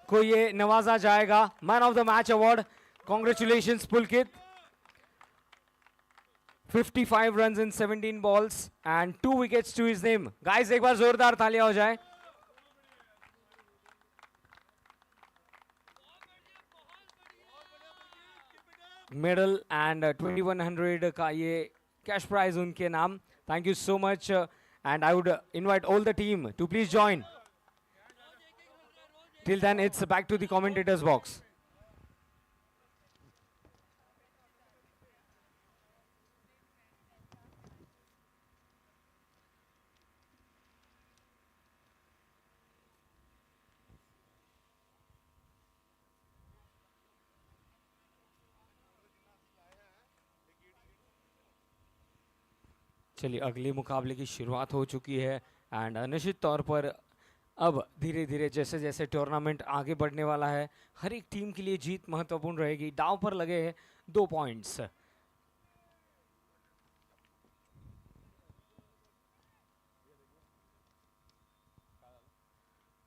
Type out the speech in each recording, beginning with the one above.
को ये नवाजा जाएगा man of the match award. Congratulations Pulkit. 55 runs in 17 balls and 2 wickets to his name. Guys, एक बार जोरदार तालियां हो जाए। मेडल एंड 2100 का ये कैश प्राइज उनके नाम। Thank you so much and I would invite all the team to please join. Till then it's back to the commentators box. चलिए अगले मुकाबले की शुरुआत हो चुकी है एंड निश्चित तौर पर अब धीरे धीरे जैसे जैसे टूर्नामेंट आगे बढ़ने वाला है हर एक टीम के लिए जीत महत्वपूर्ण रहेगी। दांव पर लगे हैं 2 पॉइंट्स।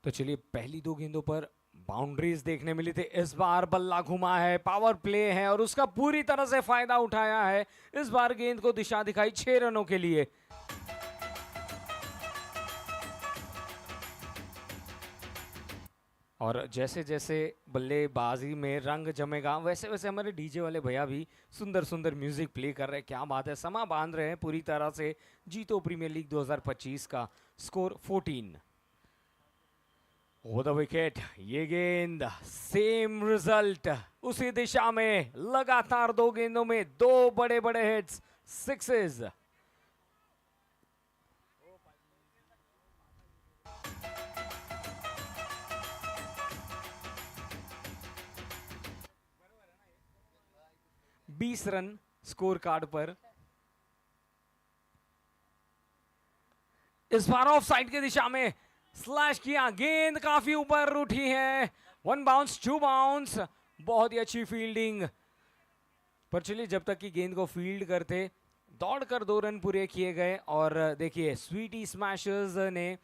तो चलिए पहली 2 गेंदों पर बाउंड्रीज देखने मिली थी। इस बार बल्ला घुमा है, पावर प्ले है और उसका पूरी तरह से फायदा उठाया है। इस बार गेंद को दिशा दिखाई 6 रनों के लिए। और जैसे जैसे बल्लेबाजी में रंग जमेगा वैसे वैसे हमारे डीजे वाले भैया भी सुंदर सुंदर म्यूजिक प्ले कर रहे हैं। क्या बात है, समा बांध रहे हैं पूरी तरह से। जीतो प्रीमियर लीग 2025 का स्कोर 14 ओवर द विकेट। ये गेंद सेम रिजल्ट उसी दिशा में। लगातार 2 गेंदों में 2 बड़े बड़े हिट्स, सिक्सेस। बीस रन स्कोर कार्ड पर। इस बार ऑफ साइड की दिशा में स्लैश किया, गेंद काफी ऊपर उठी है। 1 बाउंस 2 बाउंस, बहुत ही अच्छी फील्डिंग। पर चलिए जब तक कि गेंद को फील्ड करते दौड़कर 2 रन पूरे किए गए। और देखिए स्वीटी स्मैशर्स ने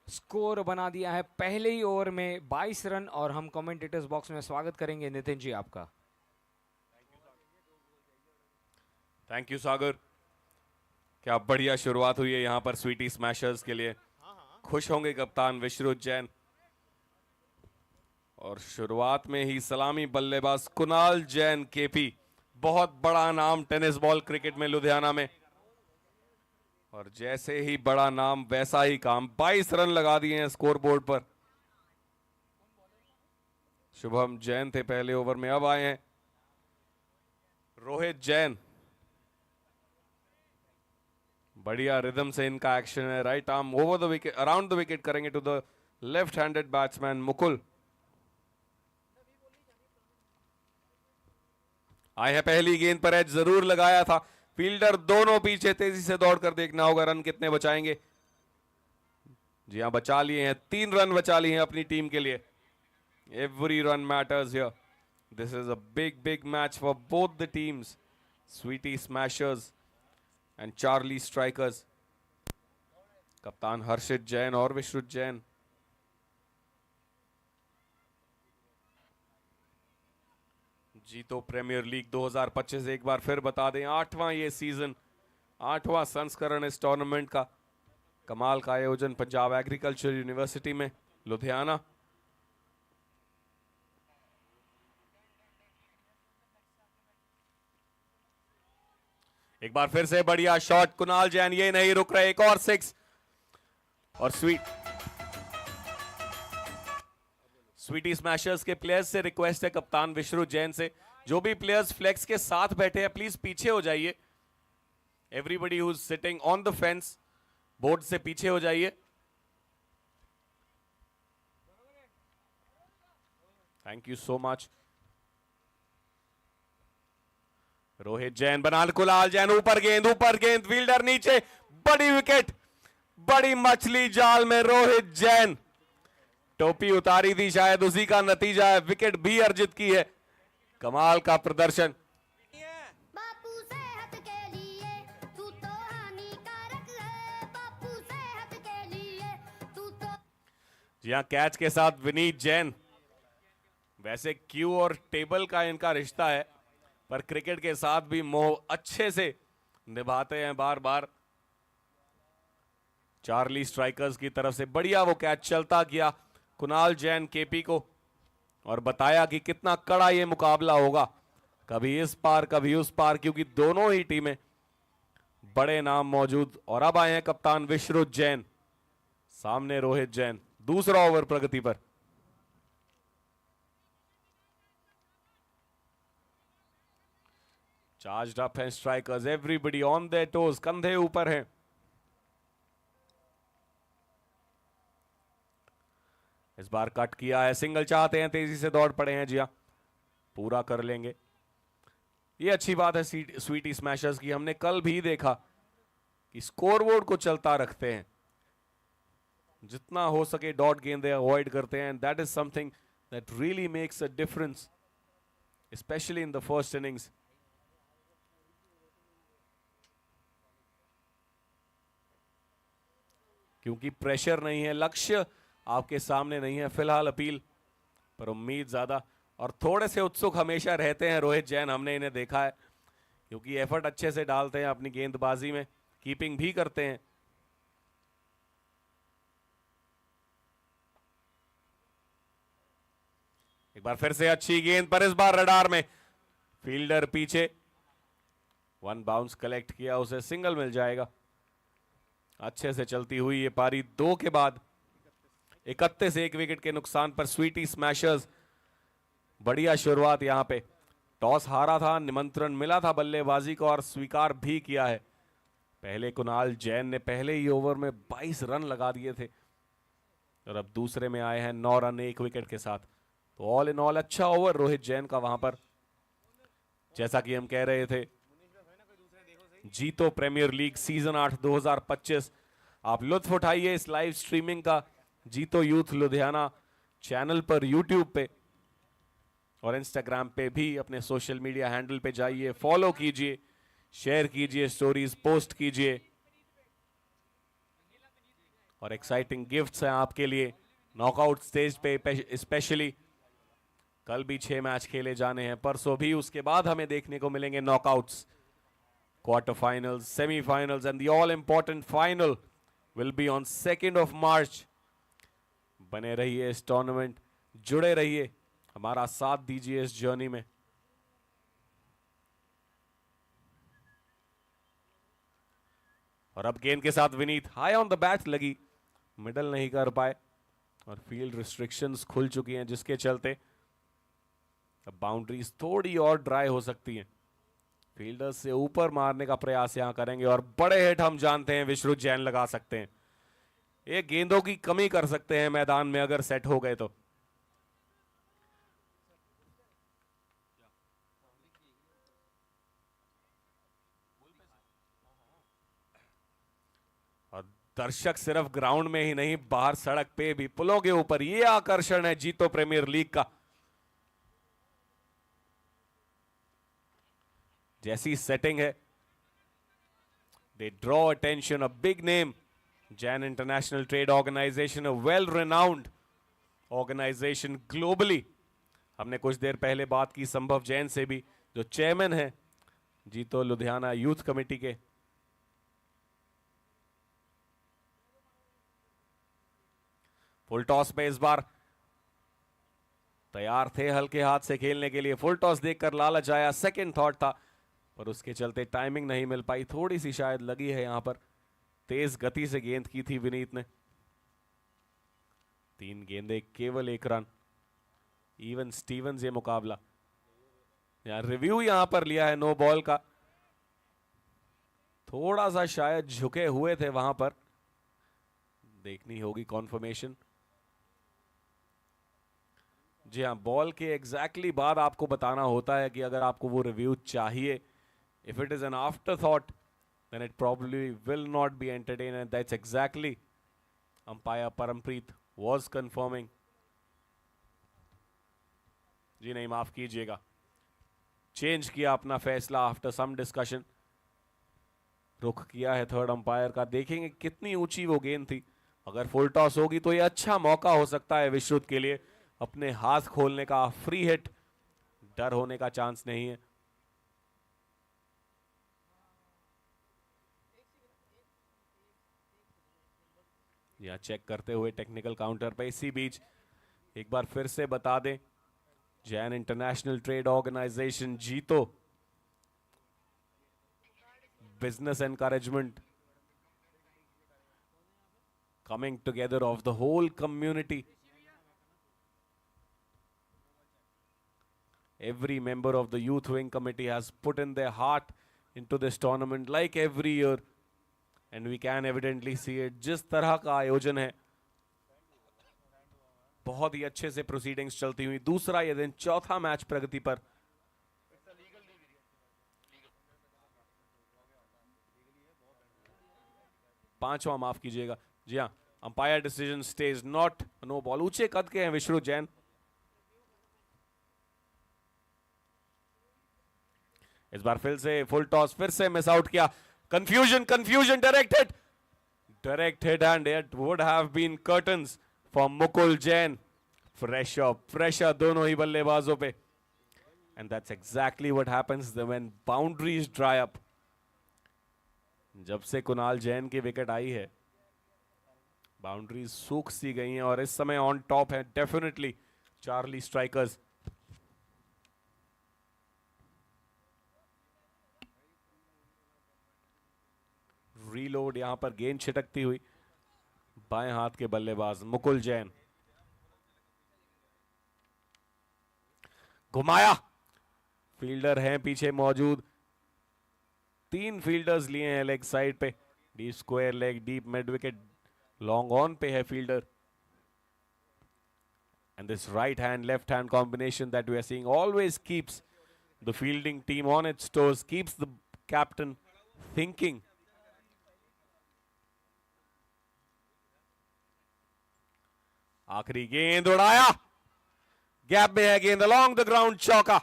स्कोर बना दिया है पहले ही ओवर में 22 रन। और हम कमेंटेटर्स बॉक्स में स्वागत करेंगे नितिन जी आपका। थैंक यू सागर। क्या बढ़िया शुरुआत हुई है यहाँ पर स्वीटी स्मैशर्स के लिए। खुश होंगे कप्तान विश्रुत जैन। और शुरुआत में ही सलामी बल्लेबाज कुणाल जैन केपी, बहुत बड़ा नाम टेनिस बॉल क्रिकेट में लुधियाना में। और जैसे ही बड़ा नाम वैसा ही काम, 22 रन लगा दिए हैं स्कोरबोर्ड पर। शुभम जैन थे पहले ओवर में, अब आए हैं रोहित जैन। बढ़िया रिदम से इनका एक्शन है। Right arm over the wicket, around the wicket करेंगे to the left handed batsman Mukul. आए हैं पहली गेंद पर, एज जरूर लगाया था। फील्डर दोनों पीछे, तेजी से दौड़कर देखना होगा रन कितने बचाएंगे। जी हां, बचा लिए हैं, 3 रन बचा लिए हैं अपनी टीम के लिए। Every run matters here. This is a big match for both the teams, Sweety Smashers and Charlie Strikers. कप्तान हर्षित जैन और विश्रुत जैन। जीतो प्रीमियर लीग 2025 एक बार फिर बता दें, 8वां ये सीजन, 8वां संस्करण इस टूर्नामेंट का। कमाल का आयोजन पंजाब एग्रीकल्चर यूनिवर्सिटी में लुधियाना। एक बार फिर से बढ़िया शॉट कुणाल जैन, ये नहीं रुक रहे, एक और 6। और स्वीटी स्मैशर्स के प्लेयर्स से रिक्वेस्ट है कप्तान विश्रुत जैन से, जो भी प्लेयर्स फ्लेक्स के साथ बैठे हैं प्लीज पीछे हो जाइए। Everybody who is sitting on the fence, board से पीछे हो जाइए। Thank you so much. Rohit Jain बनाल कुणाल जैन, ऊपर गेंद, फील्डर नीचे, बड़ी विकेट, बड़ी मछली जाल में रोहित जैन। टोपी उतारी थी शायद, उसी का नतीजा है, विकेट भी अर्जित की है। कमाल का प्रदर्शन। बापू सेहत के लिए तू तो हानिकारक है, बापू सेहत के लिए तू तो। जी हाँ, कैच के साथ विनीत जैन वैसे क्यू और टेबल का इनका रिश्ता है, पर क्रिकेट के साथ भी मोह अच्छे से निभाते हैं बार बार। चार्ली स्ट्राइकर्स की तरफ से बढ़िया वो कैच चलता किया कुणाल जैन केपी को, और बताया कि कितना कड़ा ये मुकाबला होगा, कभी इस पार कभी उस पार, क्योंकि दोनों ही टीमें बड़े नाम मौजूद। और अब आए हैं कप्तान विश्रुत जैन, सामने रोहित जैन, दूसरा ओवर प्रगति पर। चार्ज्ड अप हैं strikers, everybody on their toes, कंधे ऊपर हैं। इस बार कट किया है, सिंगल चाहते हैं, तेजी से दौड़ पड़े हैं। जी हाँ, पूरा कर लेंगे। ये अच्छी बात है स्वीटी स्मैशर्स की। हमने कल भी देखा कि स्कोरबोर्ड को चलता रखते हैं, जितना हो सके डॉट गेंदें अवॉइड करते हैं। That is something that really makes a difference, specially in the first innings. क्योंकि प्रेशर नहीं है, लक्ष्य आपके सामने नहीं है फिलहाल। अपील पर उम्मीद ज्यादा, और थोड़े से उत्सुक हमेशा रहते हैं रोहित जैन, हमने इन्हें देखा है, क्योंकि एफर्ट अच्छे से डालते हैं अपनी गेंदबाजी में, कीपिंग भी करते हैं। एक बार फिर से अच्छी गेंद, पर इस बार रडार में फील्डर पीछे, वन बाउंस कलेक्ट किया, उसे सिंगल मिल जाएगा। अच्छे से चलती हुई ये पारी 2 के बाद 31 एक विकेट के नुकसान पर स्वीटी स्मैशर्स। बढ़िया शुरुआत यहां पे, टॉस हारा था, निमंत्रण मिला था बल्लेबाजी को और स्वीकार भी किया है। पहले कुणाल जैन ने पहले ही ओवर में 22 रन लगा दिए थे, और अब दूसरे में आए हैं 9 रन 1 विकेट के साथ। तो ऑल इन ऑल अच्छा ओवर रोहित जैन का वहां पर। जैसा कि हम कह रहे थे, जीतो प्रीमियर लीग सीजन 8 2025। आप लुत्फ उठाइए इस लाइव स्ट्रीमिंग का जीतो यूथ लुधियाना चैनल पर, यूट्यूब पे और इंस्टाग्राम पे भी। अपने सोशल मीडिया हैंडल पे जाइए, फॉलो कीजिए, शेयर कीजिए, स्टोरीज पोस्ट कीजिए, और एक्साइटिंग गिफ्ट्स हैं आपके लिए नॉकआउट स्टेज पे स्पेशली। कल भी 6 मैच खेले जाने हैं, परसों भी, उसके बाद हमें देखने को मिलेंगे knockouts, quarter finals, semifinals and the all important final will be on 2 मार्च। बने रहिए इस टूर्नामेंट, जुड़े रहिए, हमारा साथ दीजिए इस जर्नी में। और अब गेंद के साथ Vineet, high on the bat लगी, मिडल नहीं कर पाए, और फील्ड रिस्ट्रिक्शंस खुल चुकी हैं, जिसके चलते अब बाउंड्रीज थोड़ी और ड्राई हो सकती हैं। फील्डर्स से ऊपर मारने का प्रयास यहां करेंगे, और बड़े हिट हम जानते हैं विश्रुत जैन लगा सकते हैं। ये गेंदों की कमी कर सकते हैं मैदान में अगर सेट हो गए तो। और दर्शक सिर्फ ग्राउंड में ही नहीं, बाहर सड़क पे भी, पुलों के ऊपर, ये आकर्षण है जीतो प्रीमियर लीग का। जैसी सेटिंग है, they draw attention, a big name, Jain International Trade Organization, a well renowned organization globally. हमने कुछ देर पहले बात की संभव जैन से भी, जो चेयरमैन है जीतो लुधियाना यूथ कमेटी के। फुल टॉस पे इस बार तैयार थे हल्के हाथ से खेलने के लिए। फुल टॉस देखकर लालच आया, सेकंड थॉट था, पर उसके चलते टाइमिंग नहीं मिल पाई, थोड़ी सी शायद लगी है यहां पर। तेज गति से गेंद की थी विनीत ने। 3 गेंदे केवल 1 रन, इवन स्टीवंस ये मुकाबला। यार रिव्यू यहां पर लिया है नो बॉल का, थोड़ा सा शायद झुके हुए थे वहां पर, देखनी होगी कॉन्फर्मेशन। जी हाँ, बॉल के एग्जैक्टली बाद आपको बताना होता है कि अगर आपको वो रिव्यू चाहिए। If it is an after thought then it probably will not be entertained, and that's exactly umpire Parampreet was confirming. जी नहीं, माफ कीजिएगा, चेंज किया अपना फैसला आफ्टर सम डिस्कशन, रुख किया है थर्ड अंपायर का। देखेंगे कितनी ऊंची वो गेंद थी, अगर फुल टॉस होगी तो ये अच्छा मौका हो सकता है विश्रुत के लिए। अपने हाथ खोलने का, फ्री हिट, डर होने का चांस नहीं है। यह चेक करते हुए टेक्निकल काउंटर पे। इसी बीच एक बार फिर से बता दें, जैन इंटरनेशनल ट्रेड ऑर्गेनाइजेशन जीतो business encouragement, coming together of the whole community. Every member of the youth wing committee has put in their heart into this tournament like every year, and we can evidently see it. जिस तरह का आयोजन है, बहुत ही अच्छे से proceedings चलती हुई। दूसरा ये दिन, चौथा मैच प्रगति पर। पांचवा, माफ कीजिएगा, जी हाँ, umpire decision stage not know ball. ऊंचे कद के हैं विश्रुत जैन। इस बार फिर से फुल टॉस, फिर से मिस आउट किया। Confusion, confusion, direct hit and it would have been curtains for Mukul Jain. Pressure दोनों ही बल्लेबाजों पे, and that's exactly what happens when boundaries dry up. जब से कुणाल जैन की विकेट आई है, बाउंड्रीज सूख सी गई हैं, और इस समय ऑन टॉप है डेफिनेटली चार्ली स्ट्राइकर्स। रीलोड, यहां पर गेंद छिटकती हुई, बाएं हाथ के बल्लेबाज मुकुल जैन। घुमाया, फील्डर हैं पीछे मौजूद। 3 फील्डर्स लिए हैं लेग साइड पे, deep square leg, deep mid wicket, long on पे है fielder. And this right hand left hand combination that we are seeing always keeps the fielding team on its toes, keeps the captain thinking. आखिरी गेंद उड़ाया, gap में है गेंद, along the ground, चौका।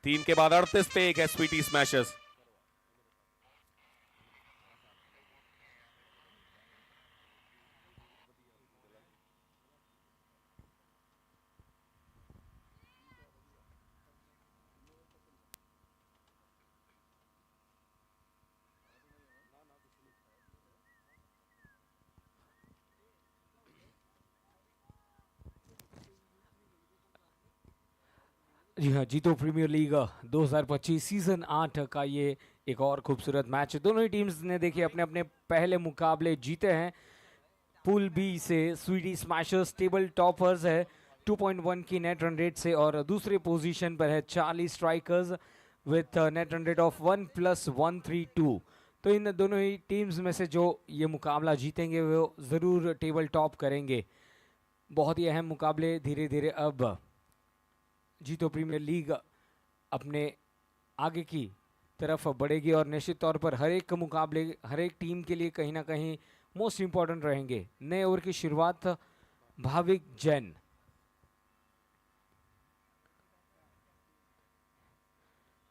तीन के बाद 38 पे 1 है स्वीटी स्मैशर्स। जी हाँ, जीतो प्रीमियर लीग 2025 सीजन 8 का ये एक और खूबसूरत मैच है। दोनों ही टीम्स ने देखिए अपने अपने पहले मुकाबले जीते हैं। पूल बी से स्वीडी स्मैशर्स टेबल टॉपर्स है 2.1 की नेट रन रेट से, और दूसरे पोजीशन पर है Charlie strikers with net run rate of 1+132। तो इन दोनों ही टीम्स में से जो ये मुकाबला जीतेंगे वो ज़रूर टेबल टॉप करेंगे। बहुत ही अहम मुकाबले धीरे धीरे अब जीतो प्रीमियर लीग अपने आगे की तरफ बढ़ेगी, और निश्चित तौर पर हर एक मुकाबले हर एक टीम के लिए कहीं ना कहीं मोस्ट इम्पॉर्टेंट रहेंगे। नए ओवर की शुरुआत भाविक जैन।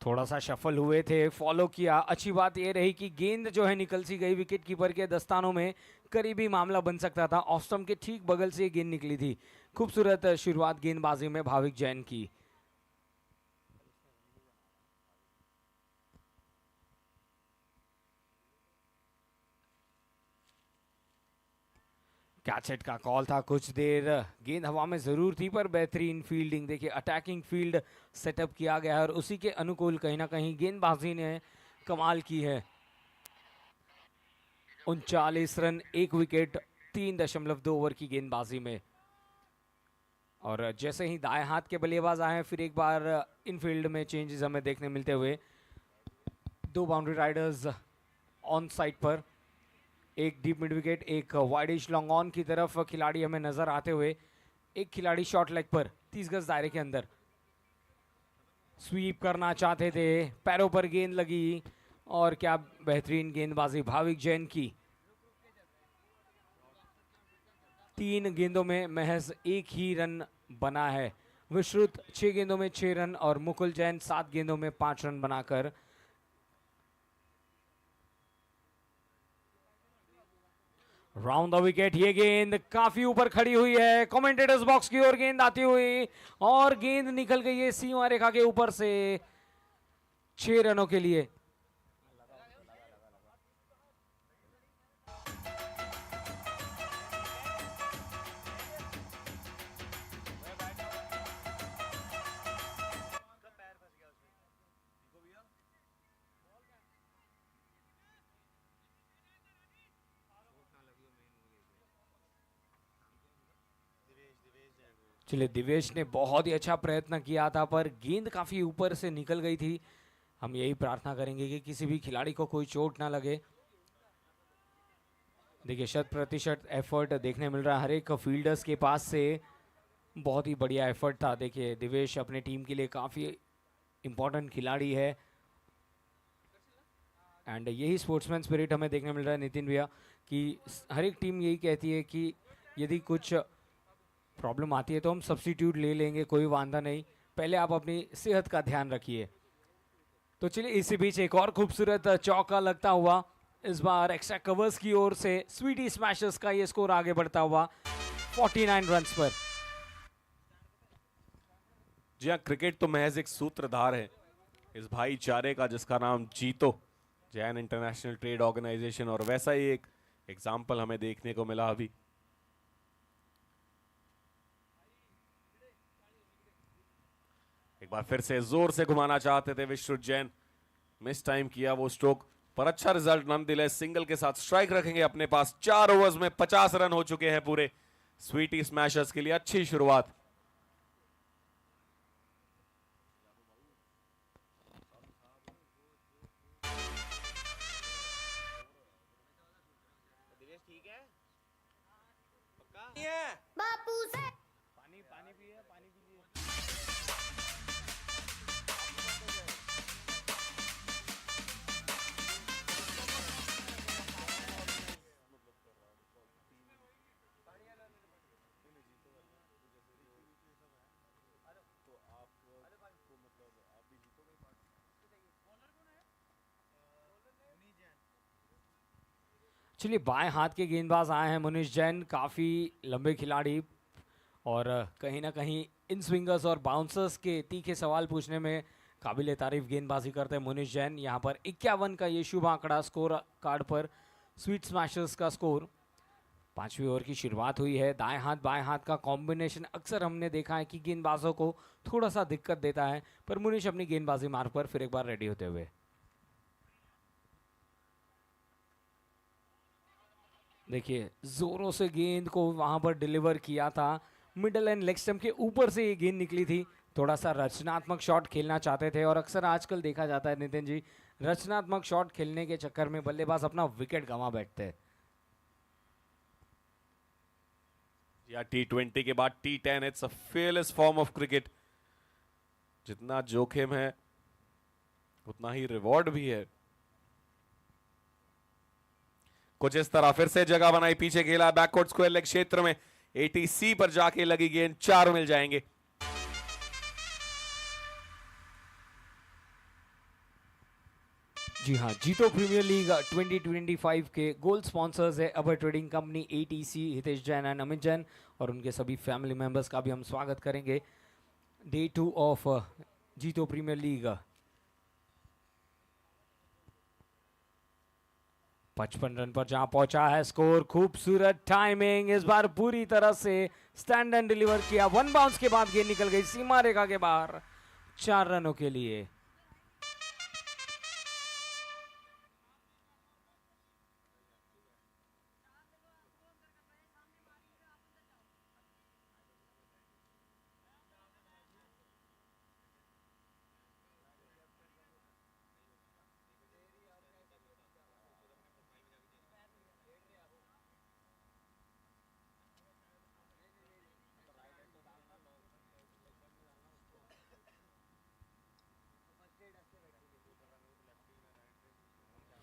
थोड़ा सा शफल हुए थे, फॉलो किया। अच्छी बात यह रही कि गेंद जो है निकल सी गई विकेट कीपर के दस्तानों में, करीबी मामला बन सकता था। ऑफ स्टंप के ठीक बगल से गेंद निकली थी। खूबसूरत शुरुआत गेंदबाजी में भाविक जैन की। कैच हिट का कॉल था, कुछ देर गेंद हवा में जरूर थी पर बेहतरीन फील्डिंग। देखिए अटैकिंग फील्ड सेटअप किया गया है और उसी के अनुकूल कहीं ना कहीं गेंदबाजी ने कमाल की है। 39 रन, 1 विकेट, 3.2 ओवर की गेंदबाजी में। और जैसे ही दाएं हाथ के बल्लेबाज आए हैं, फिर एक बार इनफील्ड में चेंजेस हमें देखने मिलते हुए। 2 बाउंड्री राइडर्स ऑन साइड पर, एक डीप मिड विकेट, एक वाइडिश लॉन्ग ऑन की तरफ खिलाड़ी हमें नजर आते हुए। एक खिलाड़ी शॉर्ट लेग पर 30 गज दायरे के अंदर स्वीप करना चाहते थे, पैरों पर गेंद लगी, और क्या बेहतरीन गेंदबाजी भाविक जैन की। 3 गेंदों में महज 1 ही रन बना है। विश्रुत 6 गेंदों में 6 रन और मुकुल जैन 7 गेंदों में 5 रन बनाकर राउंड द विकेट। ये गेंद काफी ऊपर खड़ी हुई है, कमेंटेटर्स बॉक्स की ओर गेंद आती हुई और गेंद निकल गई है सीमा रेखा के ऊपर से 6 रनों के लिए। चलिए, दिवेश ने बहुत ही अच्छा प्रयत्न किया था पर गेंद काफी ऊपर से निकल गई थी। हम यही प्रार्थना करेंगे कि किसी भी खिलाड़ी को कोई चोट ना लगे। देखिए, 100% एफर्ट देखने मिल रहा है हर एक फील्डर्स के पास से। बहुत ही बढ़िया एफर्ट था। देखिए, दिवेश अपने टीम के लिए काफी इंपॉर्टेंट खिलाड़ी है एंड यही स्पोर्ट्समैन स्पिरिट हमें देखने मिल रहा है नितिन भैया, कि हर एक टीम यही कहती है कि यदि कुछ प्रॉब्लम आती है तो हम सब्स्टिट्यूट ले लेंगे, कोई वांधा नहीं, पहले आप अपनी सेहत का ध्यान रखिए। तो चलिए, इसी बीच एक और खूबसूरत चौका लगता हुआ इस बार एक्स्ट्रा कवर्स की ओर से स्वीटी स्मैशर्स का ये स्कोर आगे बढ़ता हुआ 49 रन्स पर। जी हाँ, क्रिकेट तो महज एक सूत्रधार है इस भाईचारे का जिसका नाम जीतो, जैन इंटरनेशनल ट्रेड ऑर्गेनाइजेशन, और वैसा ही एक एग्जाम्पल हमें देखने को मिला अभी। एक बार फिर से जोर से घुमाना चाहते थे विश्रुत जैन, मिस टाइम किया वो स्ट्रोक, पर अच्छा रिजल्ट नॉनदलेस सिंगल के साथ स्ट्राइक रखेंगे अपने पास। 4 ओवर्स में 50 रन हो चुके हैं पूरे स्वीटी स्मैशर्स के लिए। अच्छी शुरुआत। बापू से चलिए, बाएं हाथ के गेंदबाज आए हैं मुनीश जैन, काफ़ी लंबे खिलाड़ी और कहीं ना कहीं इन स्विंगर्स और बाउंसर्स के तीखे सवाल पूछने में काबिल तारीफ गेंदबाजी करते हैं मुनीश जैन। यहाँ पर 51 का ये शुभ आंकड़ा स्कोर कार्ड पर स्वीट स्मैशर्स का स्कोर। 5वीं ओवर की शुरुआत हुई है। दाएं हाथ बाएं हाथ का कॉम्बिनेशन अक्सर हमने देखा है कि गेंदबाजों को थोड़ा सा दिक्कत देता है, पर मुनीश अपनी गेंदबाजी मार्ग पर फिर एक बार रेडी होते हुए। देखिए, जोरों से गेंद को वहां पर डिलीवर किया था, मिडल एंड लेग स्टंप के ऊपर से ये गेंद निकली थी। थोड़ा सा रचनात्मक शॉट खेलना चाहते थे और अक्सर आजकल देखा जाता है नितिन जी, रचनात्मक शॉट खेलने के चक्कर में बल्लेबाज अपना विकेट गंवा बैठते हैं। या T20 के बाद T10, it's a fearless form of cricket. जितना जोखिम है उतना ही रिवॉर्ड भी है। कुछ इस तरह फिर से जगह बनाई, पीछे खेला, बैकवर्ड स्क्वायर लेग क्षेत्र में 80 पर जाके लगी गेंद, 4 मिल जाएंगे। जी हाँ, जीतो प्रीमियर लीग 2025 के गोल्ड स्पॉन्सर्स है Abhay trading company, ATC, Hitesh Jain and Amit Jain, और उनके सभी फैमिली मेंबर्स का भी हम स्वागत करेंगे। डे 2 ऑफ जीतो प्रीमियर लीग। 55 रन पर जहां पहुंचा है स्कोर, खूबसूरत टाइमिंग, इस बार पूरी तरह से स्टैंड एंड डिलीवर किया। 1 बाउंस के बाद गेंद निकल गई सीमा रेखा के बाहर 4 रनों के लिए।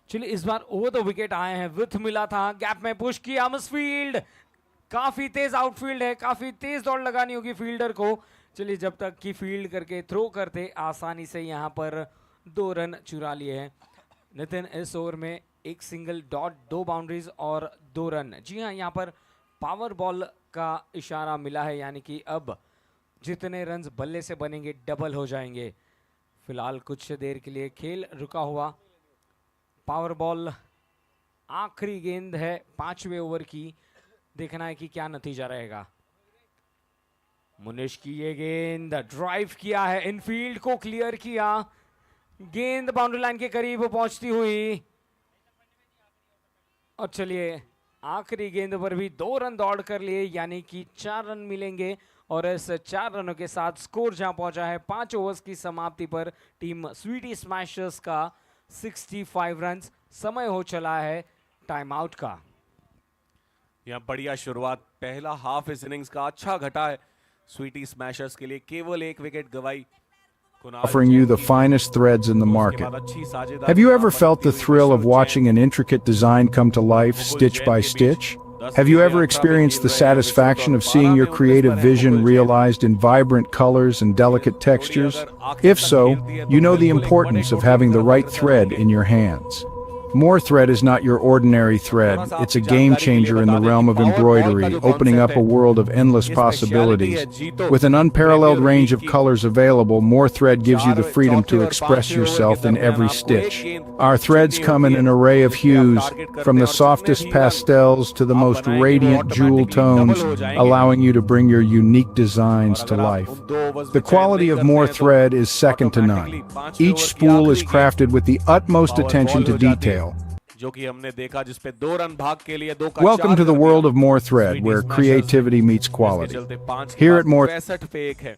चलिए, इस बार ओवर द विकेट आए हैं, विथ मिला था, गैप में पुश किया मिसफील्ड, काफी तेज आउटफील्ड है, काफी तेज दौड़ लगानी होगी फील्डर को। चलिए, जब तक कि फील्ड करके थ्रो करते आसानी से यहां पर 2 रन चुरा लिए हैं नितिन। इस ओवर में 1 सिंगल डॉट, 2 बाउंड्रीज और 2 रन। जी हाँ, यहाँ पर पावर बॉल का इशारा मिला है, यानी कि अब जितने रन्स बल्ले से बनेंगे डबल हो जाएंगे। फिलहाल कुछ देर के लिए खेल रुका हुआ। पावर बॉल आखिरी गेंद है 5वें ओवर की, देखना है कि क्या नतीजा रहेगा। मुनिश की ये गेंद ड्राइव किया है, इनफील्ड को क्लियर किया, गेंद बाउंड्री लाइन के करीब पहुंचती हुई। और चलिए, आखिरी गेंद पर भी 2 रन दौड़ कर लिए, यानी कि 4 रन मिलेंगे। और इस 4 रनों के साथ स्कोर जहां पहुंचा है 5 ओवर्स की समाप्ति पर टीम स्वीटी स्मैशर्स का 65 रन। समय हो चला है टाइम आउट का। यहाँ बढ़िया शुरुआत, पहला हाफ इस इनिंग्स का अच्छा घटा है स्वीटी स्मैशर्स के लिए, केवल 1 विकेट गवाई। Offering you the finest threads in the market. Have you ever felt the thrill of watching an intricate design come to life, stitch by stitch? Have you ever experienced the satisfaction of seeing your creative vision realized in vibrant colors and delicate textures? If so, you know the importance of having the right thread in your hands. More Thread is not your ordinary thread. It's a game changer in the realm of embroidery, opening up a world of endless possibilities. With an unparalleled range of colors available, More Thread gives you the freedom to express yourself in every stitch. Our threads come in an array of hues, from the softest pastels to the most radiant jewel tones, allowing you to bring your unique designs to life. The quality of More Thread is second to none. Each spool is crafted with the utmost attention to detail. जो कि हमने देखा, जिस पे 2 run भाग के लिए 2 का Welcome to the world of More Thread, where creativity meets quality. Here at More 65 पे 1 है।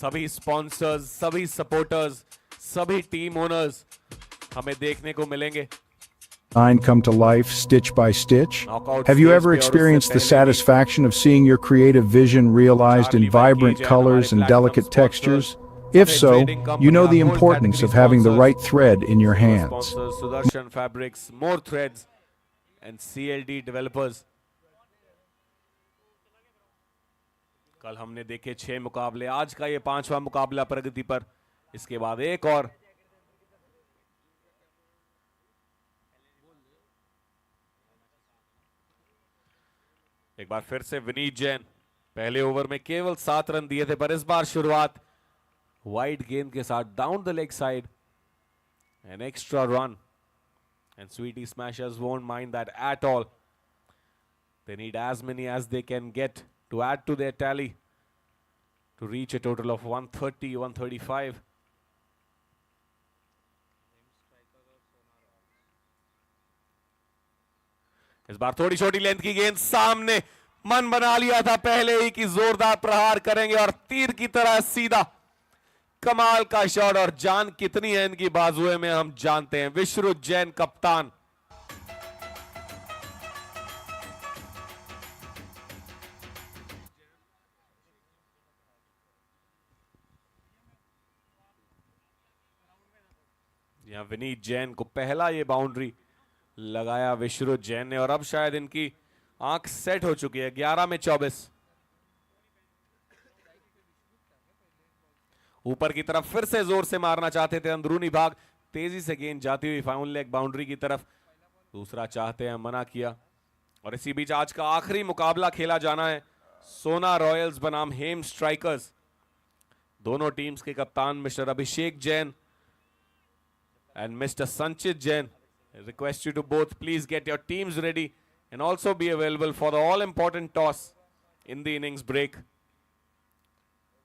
सभी स्पॉन्सर्स, सभी सपोर्टर्स, सभी टीम ओनर्स हमें देखने को मिलेंगे। come to life stitch by stitch? Have you ever experienced the satisfaction of seeing your creative vision realized in vibrant colors and delicate textures? If so, you know the importance of having the right thread in your hands. Sudarshan Fabrics, More Threads and CLD Developers. कल हमने देखे 6 मुकाबले, आज का ये 5वां मुकाबला प्रगति पर, इसके बाद एक और। एक बार फिर से विनीत जैन, पहले ओवर में केवल 7 रन दिए थे, पर इस बार शुरुआत वाइड गेंद के साथ down the leg side, an extra run, and Sweety Smashers won't mind that at all. They need as many as they can get to add to their tally to reach a total of 130, 135. इस बार थोड़ी छोटी length की गेंद, सामने, मन बना लिया था पहले ही कि जोरदार प्रहार करेंगे और तीर की तरह सीधा। कमाल का शॉट, और जान कितनी है इनकी बाजुए में हम जानते हैं। विश्रुत जैन कप्तान। यहां विनीत जैन को पहला ये बाउंड्री लगाया विश्रुत जैन ने, और अब शायद इनकी आंख सेट हो चुकी है। 11 में 24। ऊपर की तरफ फिर से जोर से मारना चाहते थे, अंदरूनी भाग, तेजी से गेंद जाती हुई फाउल लेग बाउंड्री की तरफ। दूसरा चाहते हैं, मना किया। और इसी बीच आज का आखिरी मुकाबला खेला जाना है सोना रॉयल्स बनाम हेम स्ट्राइकर्स। दोनों टीम्स के कप्तान mister Abhishek Jain and mister संचित Jain, request you to both please get your teams ready and also be available for the all important toss in the innings break.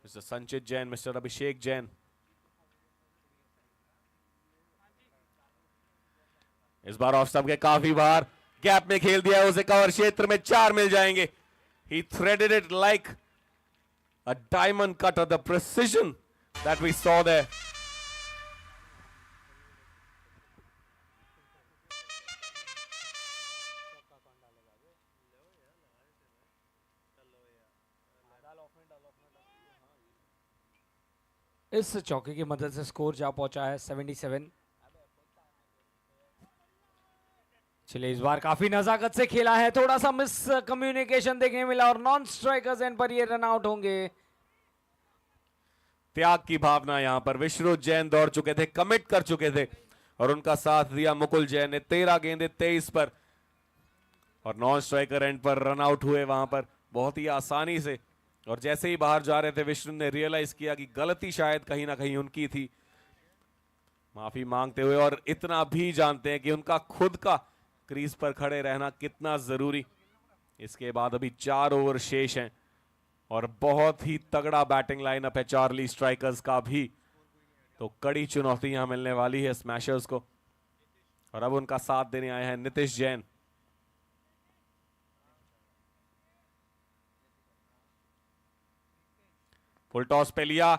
Mr. Sanchit Jain, Mr. Abhishek Jain. इस बार off stump के काफी बाहर, gap में खेल दिया, उसे cover क्षेत्र में 4 मिल जाएंगे। He threaded it like a diamond cutter, the precision that we saw there. इस चौके की मदद से स्कोर जा पहुंचा है 77। चलिए, इस बार काफी नजाकत से खेला है, थोड़ा सा मिस कम्युनिकेशन देखने मिला और नॉन स्ट्राइकर्स एंड पर ये रन आउट होंगे। त्याग की भावना यहां पर, विश्रुत जैन दौड़ चुके थे, कमिट कर चुके थे, और उनका साथ दिया मुकुल जैन ने। 13 गेंदें 23 पर और नॉन स्ट्राइकर एंड पर रन आउट हुए वहां पर बहुत ही आसानी से। और जैसे ही बाहर जा रहे थे विष्णु ने रियलाइज किया कि गलती शायद कहीं ना कहीं उनकी थी, माफी मांगते हुए और इतना भी जानते हैं कि उनका खुद का क्रीज पर खड़े रहना कितना जरूरी। इसके बाद अभी 4 ओवर शेष हैं और बहुत ही तगड़ा बैटिंग लाइनअप है चार्ली स्ट्राइकर्स का भी, तो कड़ी चुनौती यहां मिलने वाली है स्मैशर्स को। और अब उनका साथ देने आए हैं नीतीश जैन। फुल टॉस पे लिया,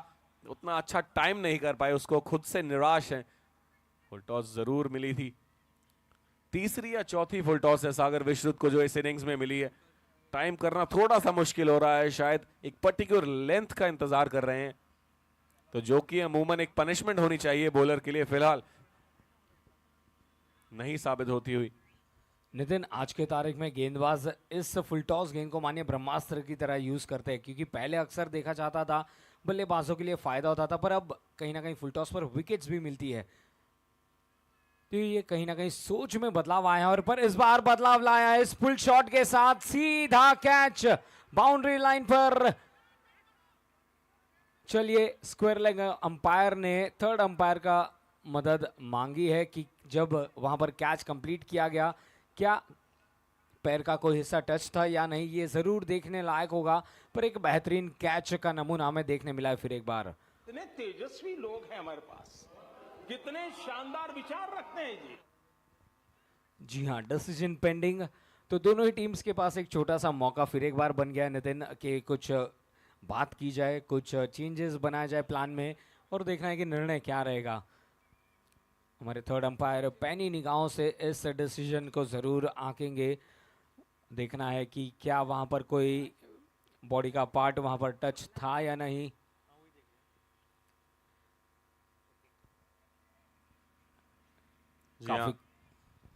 उतना अच्छा टाइम नहीं कर पाए, उसको खुद से निराश है। फुल टॉस जरूर मिली थी, तीसरी या चौथी फुल टॉस है सागर विश्रुत को जो इस इनिंग्स में मिली है। टाइम करना थोड़ा सा मुश्किल हो रहा है, शायद एक पर्टिकुलर लेंथ का इंतजार कर रहे हैं, तो जो कि अमूमन एक पनिशमेंट होनी चाहिए बॉलर के लिए, फिलहाल नहीं साबित होती हुई। नितिन, आज के तारीख में गेंदबाज इस फुल टॉस गेंद को मानिए ब्रह्मास्त्र की तरह यूज करते हैं, क्योंकि पहले अक्सर देखा जाता था बल्लेबाजों के लिए फायदा होता था, पर अब कहीं ना कहीं फुल टॉस पर विकेट्स भी मिलती है। तो ये कहीं ना कहीं सोच में बदलाव आया है, और पर इस बार बदलाव लाया है इस फुल शॉट के साथ, सीधा कैच बाउंड्री लाइन पर। चलिए, स्क्वायर लेग अंपायर ने थर्ड अंपायर का मदद मांगी है कि जब वहां पर कैच कंप्लीट किया गया, क्या पैर का कोई हिस्सा टच था या नहीं, ये जरूर देखने लायक होगा। पर एक बेहतरीन कैच का नमूना हमें देखने मिला है फिर एक बार। कितने तेजस्वी लोग हैं हमारे पास, कितने शानदार विचार रखते हैं जी। जी हाँ, डिसीजन पेंडिंग, तो दोनों ही टीम्स के पास एक छोटा सा मौका फिर एक बार बन गया है नितिन, कि कुछ बात की जाए, कुछ चेंजेस बनाया जाए प्लान में, और देखना है कि निर्णय क्या रहेगा। हमारे थर्ड अंपायर पैनी निगाहों से इस डिसीजन को जरूर आंकेंगे। देखना है कि क्या वहां पर कोई बॉडी का पार्ट वहां पर टच था या नहीं।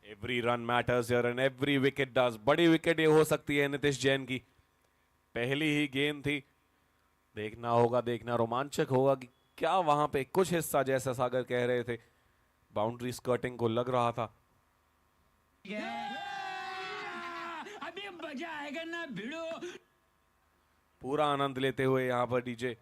Every run matters here and every wicket does. बड़ी विकेट ये हो सकती है नीतीश जैन की, पहली ही गेंद थी। देखना होगा, देखना रोमांचक होगा कि क्या वहां पे कुछ हिस्सा, जैसा सागर कह रहे थे, बाउंड्री स्कर्टिंग को लग रहा था। अभी मजा आएगा ना भिड़ो। पूरा आनंद लेते हुए यहां पर डीजे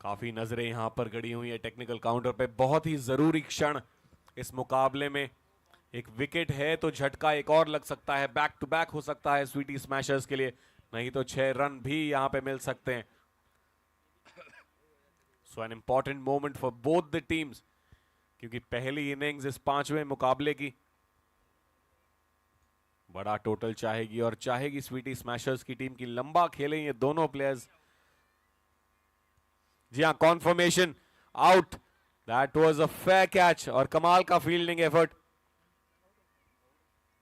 काफी नजरें यहां पर गड़ी हुई है टेक्निकल काउंटर पे। बहुत ही जरूरी क्षण इस मुकाबले में, एक विकेट है तो झटका एक और लग सकता है, बैक टू बैक हो सकता है स्वीटी स्मैशर्स के लिए, नहीं तो 6 रन भी यहां पे मिल सकते हैं। So an important moment for both the teams, क्योंकि पहली इनिंग्स इस 5वें मुकाबले की बड़ा टोटल चाहेगी, और चाहेगी स्वीटी स्मैशर्स की टीम की लंबा खेलें ये दोनों प्लेयर्स। जी हाँ, conformation out, that was a fair catch और कमाल का फील्डिंग एफर्ट,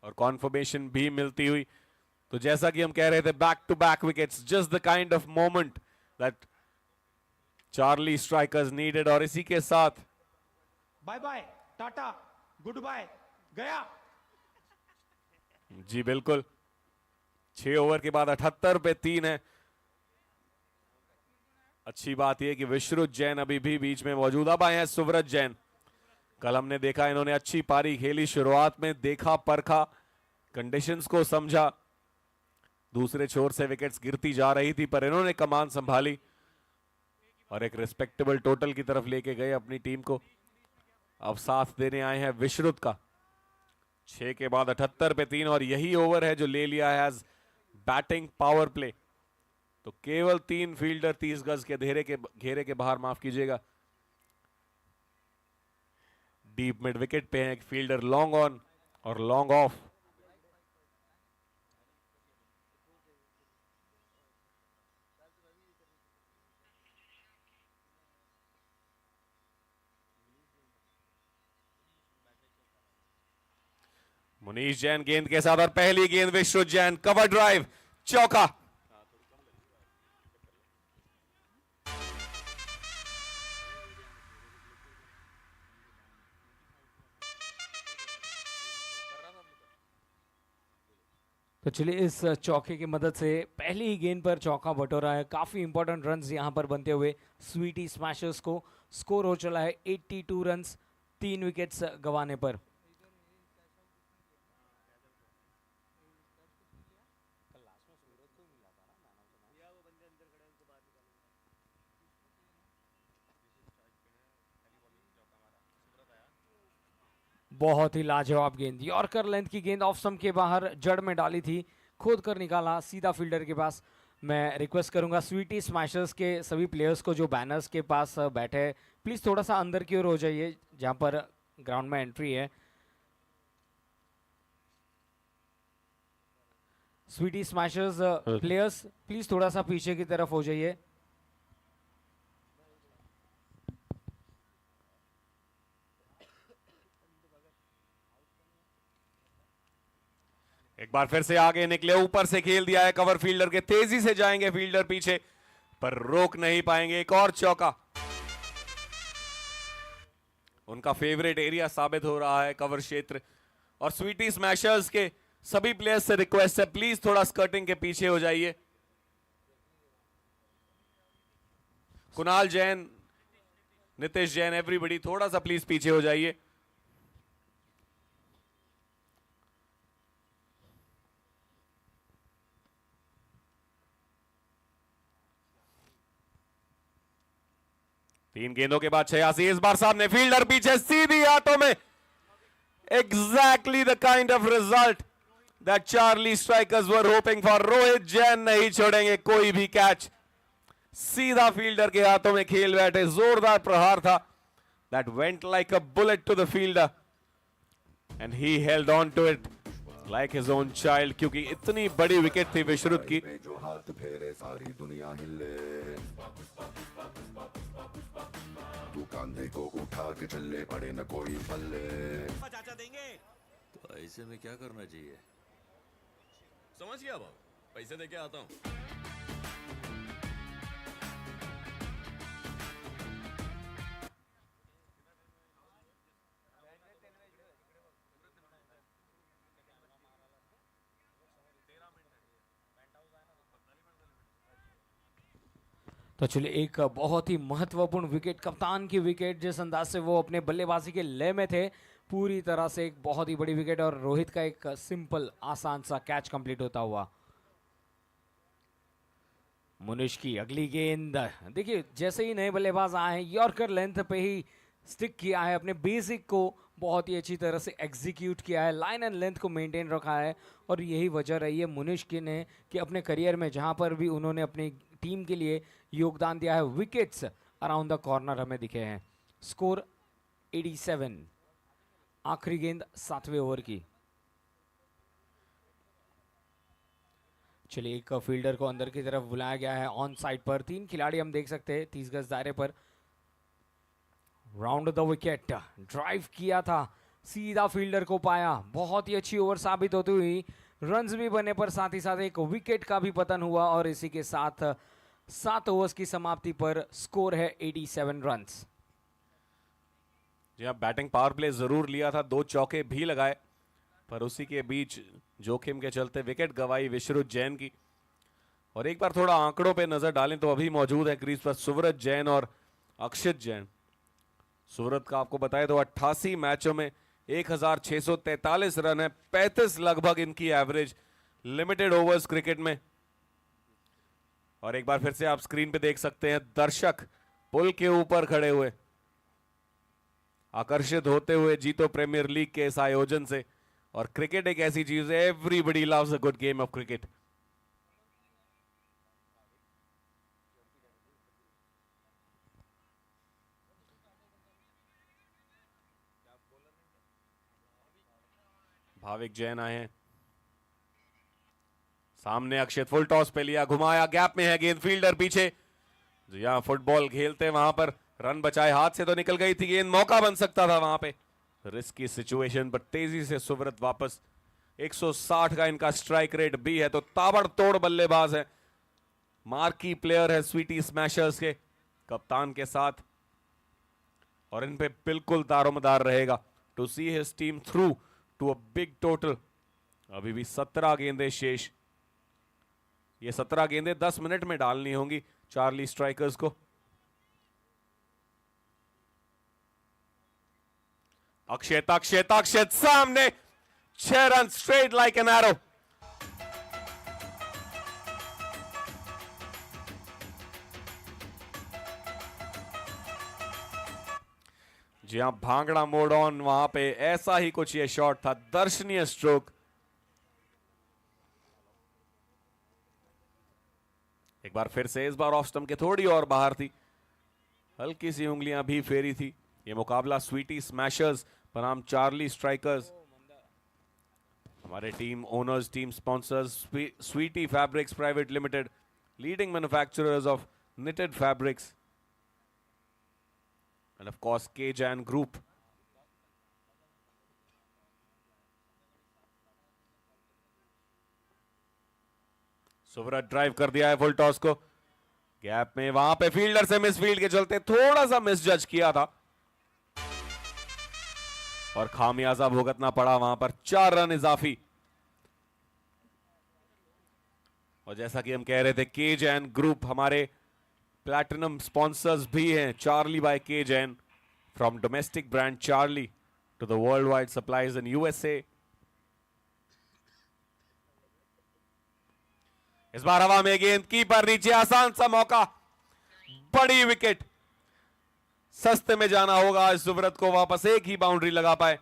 और कॉन्फर्मेशन भी मिलती हुई। तो जैसा कि हम कह रहे थे, back to back wickets, just the kind of moment that Charlie Strikers needed. और इसी के साथ bye bye, tata, good bye, गया। जी बिल्कुल, 6 ओवर के बाद 78 पे 3 है। अच्छी बात यह कि विश्रुत जैन अभी भी बीच में मौजूद। अब आए हैं सुव्रत जैन। कल हमने देखा इन्होंने अच्छी पारी खेली, शुरुआत में देखा, परखा, कंडीशंस को समझा, दूसरे छोर से विकेट्स गिरती जा रही थी पर इन्होंने कमान संभाली और एक रिस्पेक्टेबल टोटल की तरफ लेके गए अपनी टीम को। अब साथ देने आए हैं विश्रुत का। 6 के बाद 78 पे 3, और यही ओवर है जो ले लिया है एज बैटिंग पावर प्ले। तो केवल 3 फील्डर 30 गज के घेरे के बाहर, माफ कीजिएगा, डीप मिड विकेट पे है। एक फील्डर लॉन्ग ऑन और लॉन्ग ऑफ। मुनीश जैन गेंद के साथ और पहली गेंद विश्रुत जैन, कवर ड्राइव, चौका। तो चलिए इस चौके की मदद से पहली ही गेंद पर चौका बटोरा है। काफी इंपॉर्टेंट रन्स यहां पर बनते हुए स्वीटी स्मैशर्स को। स्कोर हो चला है 82 रन्स 3 विकेट्स गंवाने पर। बहुत ही लाजवाब गेंद, यॉर्कर लेंथ की गेंद ऑफ स्टंप के बाहर जड़ में डाली थी, खोद कर निकाला सीधा फील्डर के पास। मैं रिक्वेस्ट करूंगा स्वीटी स्मैशर्स के सभी प्लेयर्स को जो बैनर्स के पास बैठे, प्लीज थोड़ा सा अंदर की ओर हो जाइए जहां पर ग्राउंड में एंट्री है। स्वीटी स्मैशर्स प्लेयर्स प्लीज थोड़ा सा पीछे की तरफ हो जाइए। एक बार फिर से आगे निकले, ऊपर से खेल दिया है कवर फील्डर के, तेजी से जाएंगे फील्डर पीछे पर रोक नहीं पाएंगे। एक और चौका। उनका फेवरेट एरिया साबित हो रहा है कवर क्षेत्र। और स्वीटी स्मैशर्स के सभी प्लेयर्स से रिक्वेस्ट है प्लीज थोड़ा स्कर्टिंग के पीछे हो जाइए। कुणाल जैन, नितेश जैन, एवरीबडी थोड़ा सा प्लीज पीछे हो जाइए। तीन गेंदों के बाद 86, इस बार सामने फील्डर पीछे, सीधी हाथों में। Exactly the kind of result that Charlie strikers were hoping for. Rohit Jain नहीं छोड़ेंगे कोई भी कैच, सीधा फील्डर के हाथों में खेल बैठे। जोरदार प्रहार था that went like a bullet to the fielder and he held on to it like his own child, क्योंकि इतनी बड़ी विकेट थी विश्रुत की। जो हाथ फेरे सारी दुनिया हिले, तू कांधे को उठा के चले पड़े न कोई पल्ले। चाचा देंगे तो ऐसे में क्या करना चाहिए? समझ गया बाबू, पैसे दे के आता हूँ। तो चलिए एक बहुत ही महत्वपूर्ण विकेट, कप्तान की विकेट, जिस अंदाज से वो अपने बल्लेबाजी के लय में थे, पूरी तरह से एक बहुत ही बड़ी विकेट और रोहित का एक सिंपल आसान सा कैच कंप्लीट होता हुआ। मुनीश की अगली गेंद, देखिए जैसे ही नए बल्लेबाज आए हैं यॉर्कर लेंथ पे ही स्टिक किया है, अपने बेसिक को बहुत ही अच्छी तरह से एग्जीक्यूट किया है, लाइन एंड लेंथ को मेंटेन रखा है। और यही वजह रही है मुनीश की ने कि अपने करियर में जहां पर भी उन्होंने अपनी टीम के लिए योगदान दिया है, विकेट्स अराउंड द कॉर्नर हमें दिखे हैं। स्कोर 87। आखिरी गेंद 7वें ओवर की। चलिए एक फील्डर को अंदर की तरफ बुलाया गया है ऑन साइड पर। 3 खिलाड़ी हम देख सकते हैं 30 गज दायरे पर। राउंड द विकेट, ड्राइव किया था, सीधा फील्डर को पाया। बहुत ही अच्छी ओवर साबित होती हुई, रन्स भी बने पर साथ ही साथ एक विकेट का भी पतन हुआ। और इसी के साथ 7 ओवर्स की समाप्ति पर स्कोर है 87 रन्स। जी हाँ, बैटिंग पावर प्ले जरूर लिया था, 2 चौके भी लगाए, पर उसी के बीच जोखिम के चलते विकेट गवाई विश्रुत जैन की। और एक बार थोड़ा आंकड़ों पे नजर डालें तो अभी मौजूद है क्रीज पर सुव्रत जैन और अक्षित जैन। सुव्रत का आपको बताएं तो 88 मैचों में 1643 रन है, 35 लगभग इनकी एवरेज लिमिटेड ओवर्स क्रिकेट में। और एक बार फिर से आप स्क्रीन पे देख सकते हैं दर्शक पुल के ऊपर खड़े हुए, आकर्षित होते हुए जीतो प्रीमियर लीग के इस आयोजन से। और क्रिकेट एक ऐसी चीज है, everybody loves a good game of cricket. Bhavik Jain आए हैं सामने। अक्षित फुल टॉस पे लिया, घुमाया, गैप में है गेंद, फील्डर पीछे। जहां फुटबॉल खेलते वहां पर रन बचाए, हाथ से तो निकल गई थी गेंद, मौका बन सकता था वहां पे। रिस्की सिचुएशन पर तेजी से सुब्रत वापस। 160 का इनका स्ट्राइक रेट भी है, तो ताबड़तोड़ बल्लेबाज है, मार्की प्लेयर है स्वीटी स्मैशर्स के कप्तान के साथ, और इन पे बिल्कुल दारोमदार रहेगा to see his team through to a big total. अभी भी 17 गेंदें शेष। ये 17 गेंदें 10 मिनट में डालनी होंगी चार्ली स्ट्राइकर्स को। अक्षेत अक्षेत अक्षेत सामने, 6 run straight like an arrow. जी हां, भांगड़ा मोड ऑन, वहां पे ऐसा ही कुछ ये शॉट था, दर्शनीय स्ट्रोक। एक बार फिर से, इस बार ऑफ स्टंप के थोड़ी और बाहर थी, हल्की सी उंगलियां भी फेरी थी। ये मुकाबला स्वीटी स्मैशर्स बनाम चार्ली स्ट्राइकर्स। हमारे team owners, team sponsors Sweety Fabrics Private Limited, leading manufacturers of knitted fabrics, and of course K-Jan Group. Subrat drive कर दिया है फुल टॉस को, गैप में, वहां पे फील्डर से मिस फील्ड के चलते थोड़ा सा मिस जज किया था और खामियाजा भुगतना पड़ा वहां पर। 4 रन इजाफी। और जैसा कि हम कह रहे थे, के जैन ग्रुप हमारे प्लैटिनम स्पॉन्सर्स भी हैं। Charlie by K Jain, from domestic brand Charlie to the world wide supplies in USA. इस बार हवा में गेंद, कीपर नीचे, आसान सा मौका, बड़ी विकेट। सस्ते में जाना होगा इस सुब्रत को, वापस एक ही बाउंड्री लगा पाए।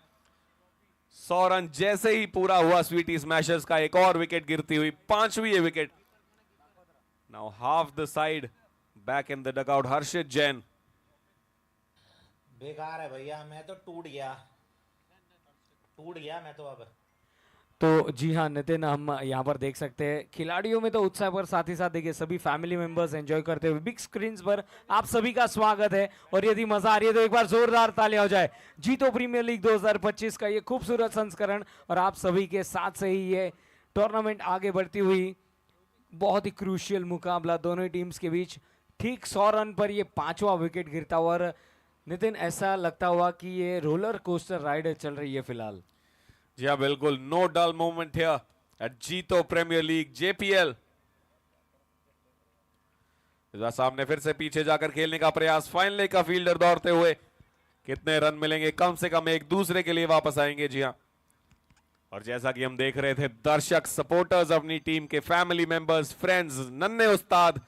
100 रन जैसे ही पूरा हुआ स्वीटी स्मैशर्स का, एक और विकेट गिरती हुई, 5वीं ये wicket. Now half the side, back in the dugout Harshit Jain. बेकार है भैया, मैं तो टूट गया मैं तो अब। तो जी हाँ नितिन, हम यहाँ पर देख सकते हैं खिलाड़ियों में तो उत्साह, पर साथ ही साथ देखिए सभी फैमिली मेंबर्स एंजॉय करते हुए बिग स्क्रीन्स पर आप सभी का स्वागत है। और यदि मजा आ रही है तो एक बार जोरदार तालियां हो जाए। जीतो प्रीमियर लीग 2025 का ये खूबसूरत संस्करण, और आप सभी के साथ से ही ये टूर्नामेंट आगे बढ़ती हुई, बहुत ही क्रूशियल मुकाबला दोनों ही टीम्स के बीच। ठीक 100 रन पर ये 5वां विकेट गिरता हुआ, और नितिन ऐसा लगता हुआ कि ये रोलर कोस्टर राइड चल रही है फिलहाल। जी हाँ बिल्कुल, no dull moment here at Jeeto premiere League JPL. सामने फिर से पीछे जाकर खेलने का प्रयास, फाइनली का फील्डर दौड़ते हुए, कितने रन मिलेंगे? कम से कम एक दूसरे के लिए वापस आएंगे। जी हाँ, और जैसा कि हम देख रहे थे, दर्शक, सपोर्टर्स, अपनी टीम के फैमिली मेंबर्स, फ्रेंड्स, नन्हे उस्ताद,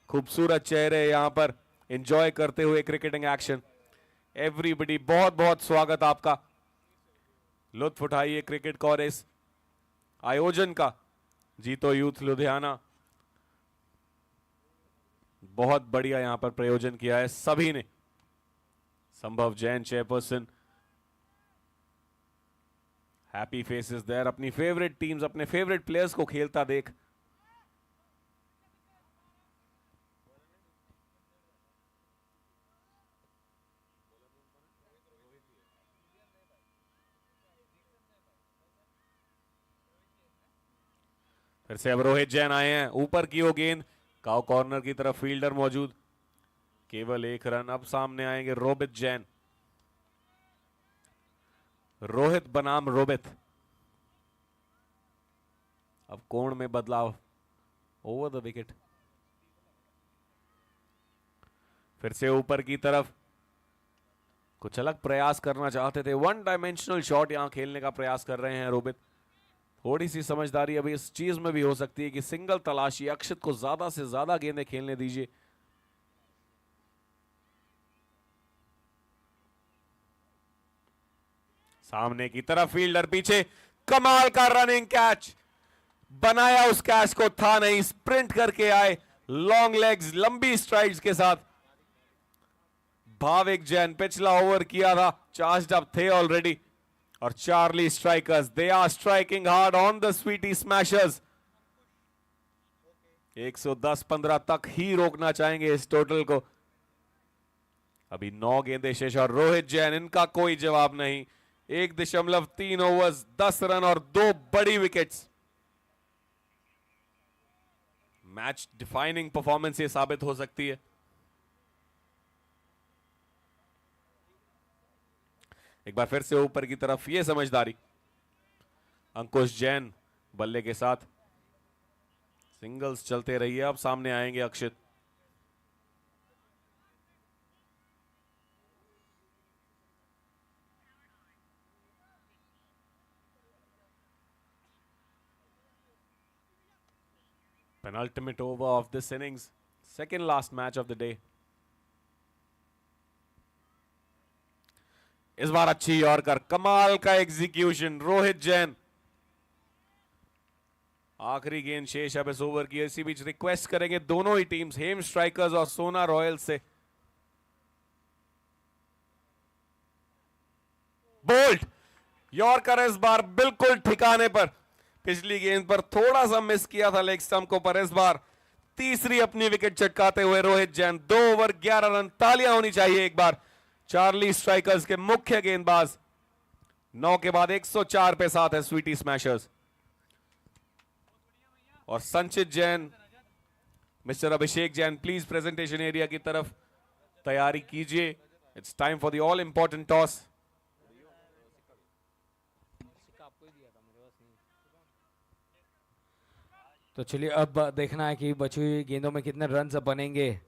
खूबसूरत चेहरे यहां पर एंजॉय करते हुए क्रिकेटिंग एक्शन। एवरीबडी, बहुत बहुत स्वागत आपका। लुत्फ उठाइए क्रिकेट का और इस आयोजन का। जीतो यूथ लुधियाना बहुत बढ़िया यहां पर प्रयोजन किया है सभी ने। Sambhav Jain chairperson, happy faces there, अपनी फेवरेट टीम्स, अपने फेवरेट प्लेयर्स को खेलता देख। फिर से अब रोहित जैन आए हैं, ऊपर की वो गेंद, काउ कॉर्नर की तरफ फील्डर मौजूद, केवल 1 रन। अब सामने आएंगे रोबित जैन, रोहित बनाम रोबित। अब कोण में बदलाव, ओवर द विकेट। फिर से ऊपर की तरफ, कुछ अलग प्रयास करना चाहते थे, 1 डायमेंशनल शॉट यहां खेलने का प्रयास कर रहे हैं रोबित। थोड़ी सी समझदारी अभी इस चीज में भी हो सकती है कि सिंगल तलाशी, अक्षित को ज्यादा से ज्यादा गेंदें खेलने दीजिए। सामने की तरफ फील्डर पीछे, कमाल का रनिंग कैच बनाया, उस कैच को था नहीं, स्प्रिंट करके आए, लॉन्ग लेग्स, लंबी स्ट्राइड्स के साथ। भाविक जैन पिछला ओवर किया था, चार्ज्ड अप थे ऑलरेडी, और Charlie Strikers, they are striking hard on the Sweety Smashers. 110-15 तक ही रोकना चाहेंगे इस टोटल को। अभी 9 गेंदें शेष और रोहित जैन, इनका कोई जवाब नहीं। 1.3 ओवर्स, 10 रन और 2 बड़ी विकेट्स। मैच डिफाइनिंग परफॉर्मेंस ये साबित हो सकती है। एक बार फिर से ऊपर की तरफ ये समझदारी। अंकुश जैन बल्ले के साथ, सिंगल्स चलते रहिए। अब सामने आएंगे अक्षित। Penultimate over of this innings, second last match of the day. इस बार अच्छी यॉर्कर, कमाल का एग्जीक्यूशन रोहित जैन। आखिरी गेंद शेष अब इस ओवर की। इसी बीच रिक्वेस्ट करेंगे दोनों ही टीम्स, हेम स्ट्राइकर्स और सोना रॉयल्स से, बोल्ट यॉर्कर इस बार बिल्कुल ठिकाने पर। पिछली गेंद पर थोड़ा सा मिस किया था लेग स्टंप को, पर इस बार तीसरी अपनी विकेट चटकाते हुए रोहित जैन। 2 over 11 run. तालियां होनी चाहिए एक बार चार्ली स्ट्राइकर्स के मुख्य गेंदबाज। 9 के बाद 104 पे साथ है स्वीटी स्मैशर्स। और संचित Jain, mister Abhishek Jain, please presentation area की तरफ तैयारी कीजिए। It's time for the all important toss. तो चलिए अब देखना है कि बची हुई गेंदों में कितने रन बनेंगे।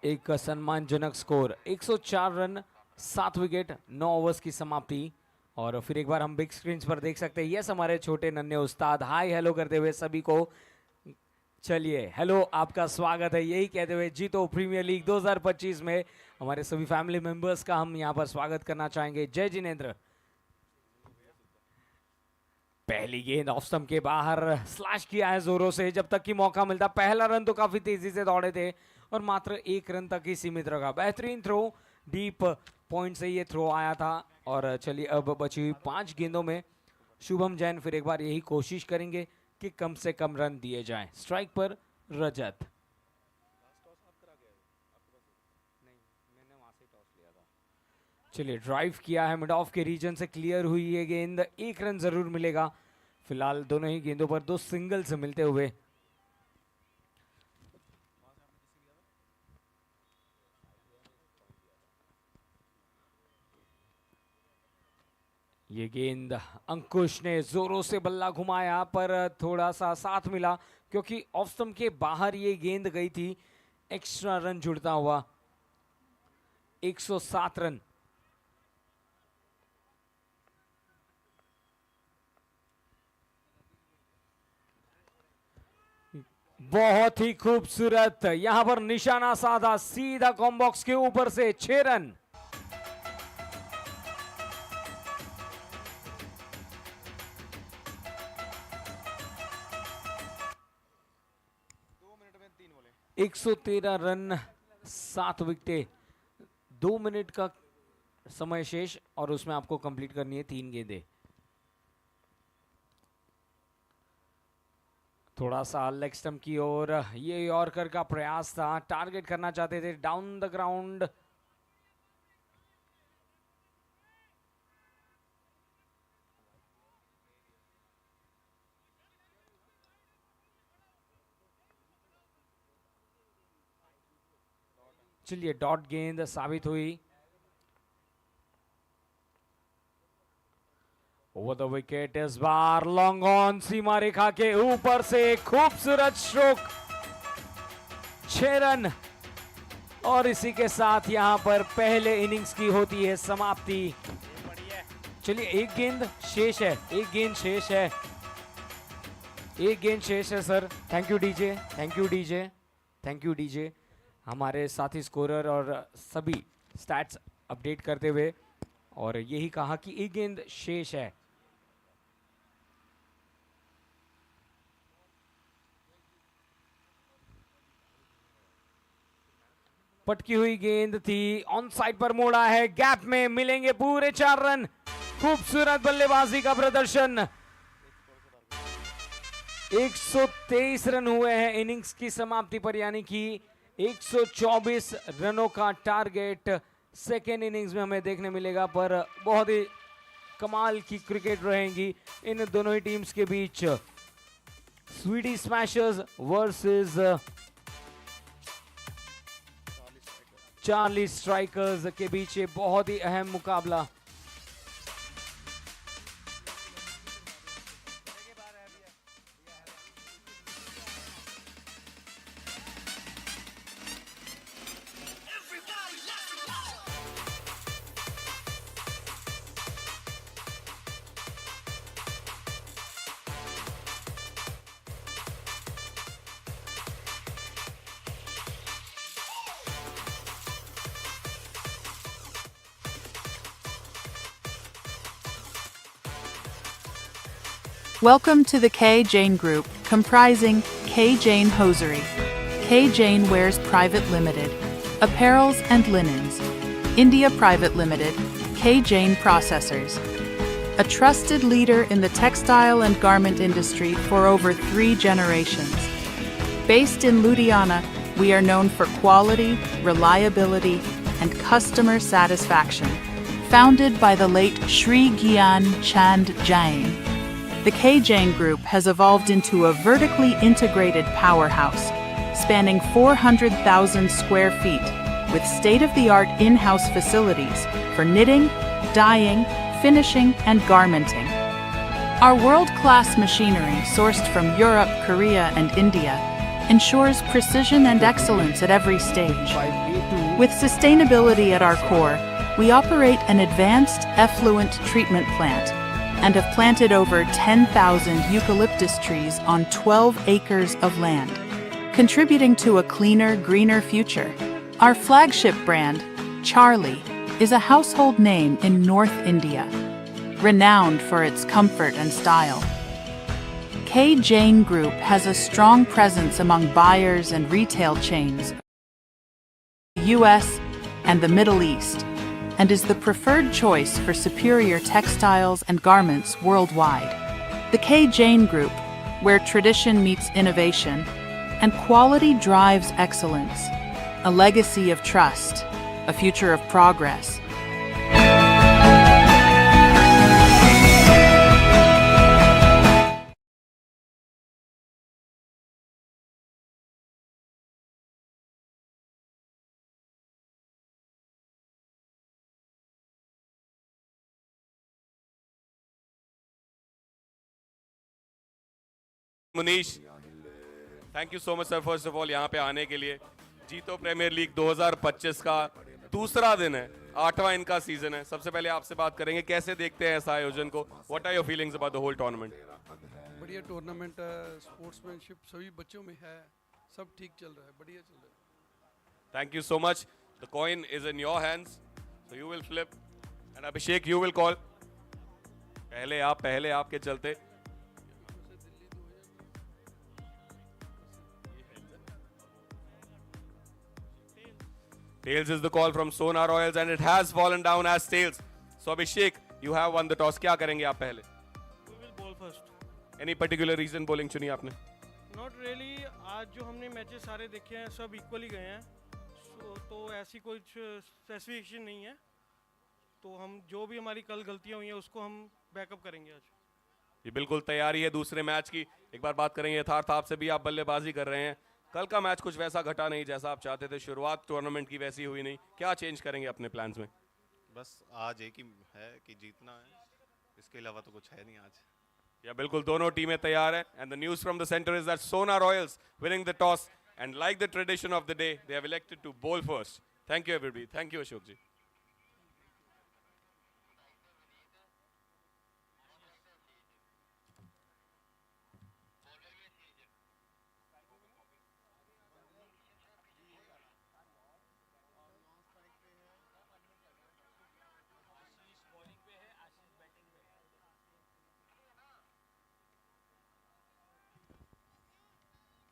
एक सम्मानजनक स्कोर 104 रन, 7 विकेट, 9 ओवर्स की समाप्ति। और फिर एक बार हम बिग स्क्रीन पर देख सकते हैं यस हमारे छोटे नन्हे उस्ताद हाय हेलो करते हुए सभी को। चलिए हेलो, आपका स्वागत है यही कहते हुए जीतो प्रीमियर लीग 2025 में हमारे सभी फैमिली मेंबर्स का हम यहां पर स्वागत करना चाहेंगे। जय जिनेंद्र। पहली गेंद ऑफ स्टंप के बाहर स्लैश किया है जोरों से। जब तक कि मौका मिलता, पहला रन तो काफी तेजी से दौड़े थे और मात्र 1 रन तक ही सीमित रहा। बेहतरीन थ्रो, डीप पॉइंट से ये थ्रो आया था। और चलिए अब बची हुई 5 गेंदों में शुभम जैन फिर एक बार यही कोशिश करेंगे कि कम से कम रन दिए जाएं। स्ट्राइक पर रजत। चलिए ड्राइव किया है, मिड ऑफ के रीजन से क्लियर हुई ये गेंद। 1 रन जरूर मिलेगा। फिलहाल दोनों ही गेंदों पर 2 सिंगल से मिलते हुए। ये गेंद अंकुश ने जोरों से बल्ला घुमाया पर थोड़ा सा साथ मिला क्योंकि ऑफ स्टंप के बाहर ये गेंद गई थी। एक्स्ट्रा रन जुड़ता हुआ 107 रन। बहुत ही खूबसूरत यहां पर निशाना साधा, सीधा कॉम्बॉक्स के ऊपर से 6 रन। में 113 रन, 7 विकेटें, 2 मिनट का समय शेष और उसमें आपको कंप्लीट करनी है 3 गेंदें। थोड़ा सा लेग स्टंप की ओर ये यॉर्कर का प्रयास था, टारगेट करना चाहते थे डाउन द ग्राउंड। चलिए डॉट गेंद साबित हुई। ओवर द विकेट इस बार लॉन्ग ऑन, सीमा रेखा के ऊपर से खूबसूरत स्ट्रोक, 6 रन। और इसी के साथ यहां पर पहले इनिंग्स की होती है समाप्ति। चलिए एक गेंद शेष है, एक गेंद शेष है, एक गेंद शेष है sir. Thank you DJ, thank you DJ, thank you DJ. हमारे साथी स्कोरर और सभी स्टैट्स अपडेट करते हुए और यही कहा कि एक गेंद शेष है। पटकी हुई गेंद थी, ऑन साइड पर मोड़ा है, गैप में मिलेंगे पूरे 4 रन। खूबसूरत बल्लेबाजी का प्रदर्शन। 123 रन हुए हैं इनिंग्स की समाप्ति पर, यानी कि 124 रनों का टारगेट सेकेंड इनिंग्स में हमें देखने मिलेगा। पर बहुत ही कमाल की क्रिकेट रहेंगी इन दोनों ही टीम्स के बीच। Swedish smashers versus Charlie strikers के बीच ये बहुत ही अहम मुकाबला। Welcome to the K. Jane Group, comprising K. Jane Hosiery. K. Jane Wears Private Limited. Apparels and Linens. India Private Limited. K. Jane Processors. A trusted leader in the textile and garment industry for over 3 generations. Based in Ludhiana, we are known for quality, reliability, and customer satisfaction. Founded by the late Shri Gyan Chand Jain, the K. Jane Group has evolved into a vertically integrated powerhouse, spanning 400,000 square feet, with state-of-the-art in-house facilities for knitting, dyeing, finishing, and garmenting. Our world-class machinery, sourced from Europe, Korea, and India, ensures precision and excellence at every stage. With sustainability at our core, we operate an advanced effluent treatment plant and have planted over 10,000 eucalyptus trees on 12 acres of land, contributing to a cleaner, greener future. Our flagship brand, Charlie, is a household name in North India, renowned for its comfort and style. K. Jane Group has a strong presence among buyers and retail chains, US and the Middle East, and is the preferred choice for superior textiles and garments worldwide. The K. Jane Group, where tradition meets innovation and quality drives excellence, a legacy of trust, a future of progress. Munish, thank you so much sir first of all यहाँ पे आने के लिए। जीतो premiere league 2025 का दूसरा दिन है, 8वां इनका सीजन है। सबसे पहले आपसे बात करेंगे, कैसे देखते हैं ऐसा आयोजन को? What are your feelings about the whole tournament? बढ़िया टूर्नामेंट है, स्पोर्ट्समैनशिप सभी बच्चों में है, सब ठीक चल रहा है, बढ़िया चल रहा है। Thank you so much. The coin is in your hands, so you will flip and Abhishek you will call. पहले आपके चलते। Tails is the call from Sona Royals and it has fallen down as tails. So Abhishek, you have won the toss. क्या करेंगे आप पहले? We will bowl first. Any particular reason bowling चुनी आपने? Not really. आज जो हमने matches सारे देखे हैं सब इक्वली गए हैं, तो ऐसी कोई स्पेसिफिकेशन नहीं है। तो हम जो भी हमारी कल गलतियां हुई हैं उसको हम बैकअप करेंगे आज। ये बिल्कुल तैयारी है दूसरे मैच की। एक बार बात करेंगे यथार्थ आपसे भी, आप बल्लेबाजी कर रहे हैं। कल का मैच कुछ वैसा घटा नहीं जैसा आप चाहते थे, शुरुआत टूर्नामेंट की वैसी हुई नहीं, क्या चेंज करेंगे अपने प्लान्स में? बस आज एक ही है कि जीतना है, इसके अलावा तो कुछ है नहीं आज। या बिल्कुल दोनों टीमें तैयार है and the news from the centre is that Sona Royals winning the toss and like the tradition of the day they have elected to bowl first. Thank you everybody. Thank you Ashok ji.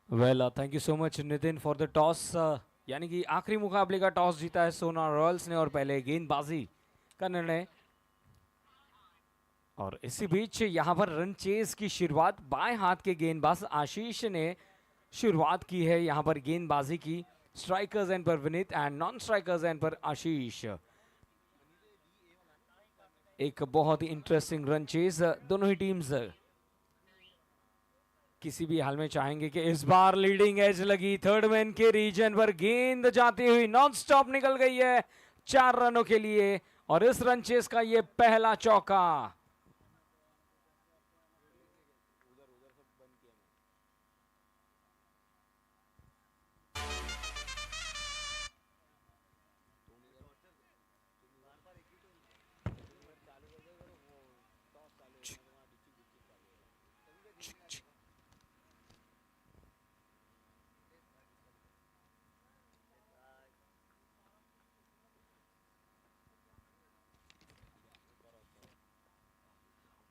Well thank you so much Nitin for the toss. यानी कि आखिरी मुकाबले का toss जीता है सोना Royals ने और पहले गेंदबाजी का निर्णय और इसी बीच यहां पर रन चेज की शुरुआत बाएं हाथ के गेंदबाज आशीष ने शुरुआत की है यहां पर गेंदबाजी की। स्ट्राइकर्स एंड पर Vineet and non strikers and पर आशीष। एक बहुत ही इंटरेस्टिंग रन चेज, दोनों ही टीम्स किसी भी हाल में चाहेंगे कि इस बार लीडिंग एज लगी। थर्ड मैन के रीजन पर गेंद जाती हुई नॉन स्टॉप निकल गई है 4 रनों के लिए और इस रन चेस का ये पहला चौका।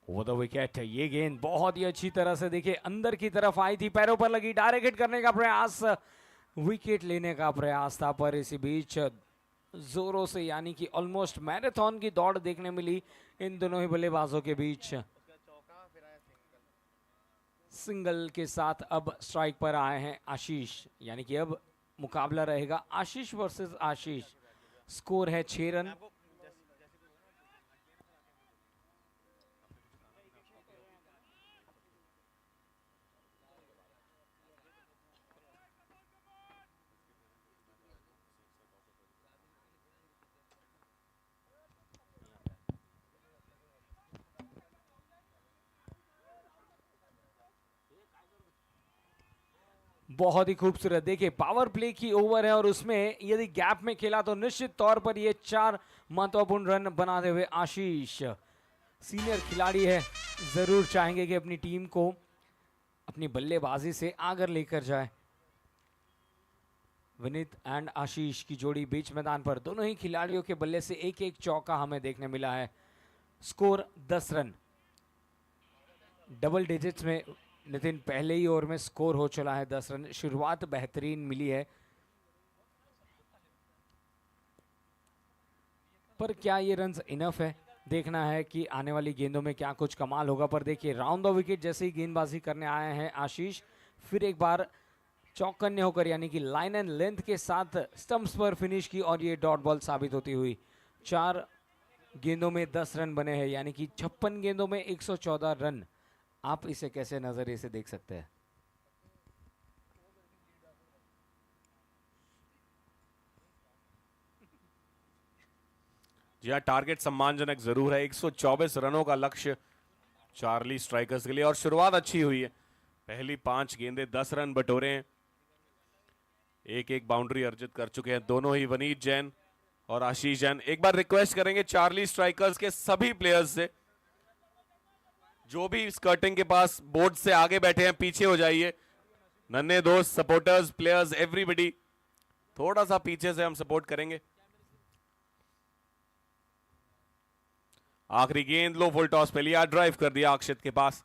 ओवर द विकेट, ये गेंद बहुत ही अच्छी तरह से देखिए अंदर की तरफ आई थी, पैरों पर लगी, डायरेक्ट हिट करने का प्रयास, विकेट लेने का प्रयास था, पर इसी बीच जोरों से यानी कि ऑलमोस्ट मैराथन की दौड़ देखने मिली इन दोनों ही बल्लेबाजों के बीच। सिंगल के साथ अब स्ट्राइक पर आए हैं आशीष, यानी कि अब मुकाबला रहेगा आशीष वर्सेस आशीष। स्कोर है 6 रन। बहुत ही खूबसूरत, देखिए पावर प्ले की ओवर है और उसमें यदि गैप में खेला तो निश्चित तौर पर ये 4 महत्वपूर्ण रन बनाते हुए आशीष, सीनियर खिलाड़ी है, जरूर चाहेंगे कि अपनी टीम को अपनी बल्लेबाजी से आगे लेकर जाए। विनीत एंड आशीष की जोड़ी बीच मैदान पर, दोनों ही खिलाड़ियों के बल्ले से एक एक चौका हमें देखने मिला है। स्कोर 10 रन, डबल डिजिट्स में नितिन पहले ही ओवर में स्कोर हो चला है 10 रन। शुरुआत बेहतरीन मिली है, पर क्या ये रन्स इनफ है, देखना है कि आने वाली गेंदों में क्या कुछ कमाल होगा। पर देखिए राउंड द विकेट जैसे ही गेंदबाजी करने आए हैं आशीष, फिर एक बार चौकन्ने होकर यानी कि लाइन एंड लेंथ के साथ स्टंप्स पर फिनिश की और ये डॉट बॉल साबित होती हुई। 4 गेंदों में 10 रन बने हैं, यानी कि 56 गेंदों में 114 रन। आप इसे कैसे नजरिए से देख सकते हैं? जी हाँ, टारगेट सम्मानजनक जरूर है। 124 रनों का लक्ष्य चार्ली स्ट्राइकर्स के लिए और शुरुआत अच्छी हुई है। पहली 5 गेंदें 10 रन बटोरे हैं, एक बाउंड्री अर्जित कर चुके हैं दोनों ही वनीत जैन और आशीष जैन। एक बार रिक्वेस्ट करेंगे चार्ली स्ट्राइकर्स के सभी प्लेयर्स से, जो भी स्कर्टिंग के पास बोर्ड से आगे बैठे हैं पीछे हो जाइए। नन्हे दोस्त, सपोर्टर्स, प्लेयर्स, एवरीबडी थोड़ा सा पीछे से हम सपोर्ट करेंगे। आखिरी गेंद लो फुल टॉस पे लिया, ड्राइव कर दिया अक्षित के पास,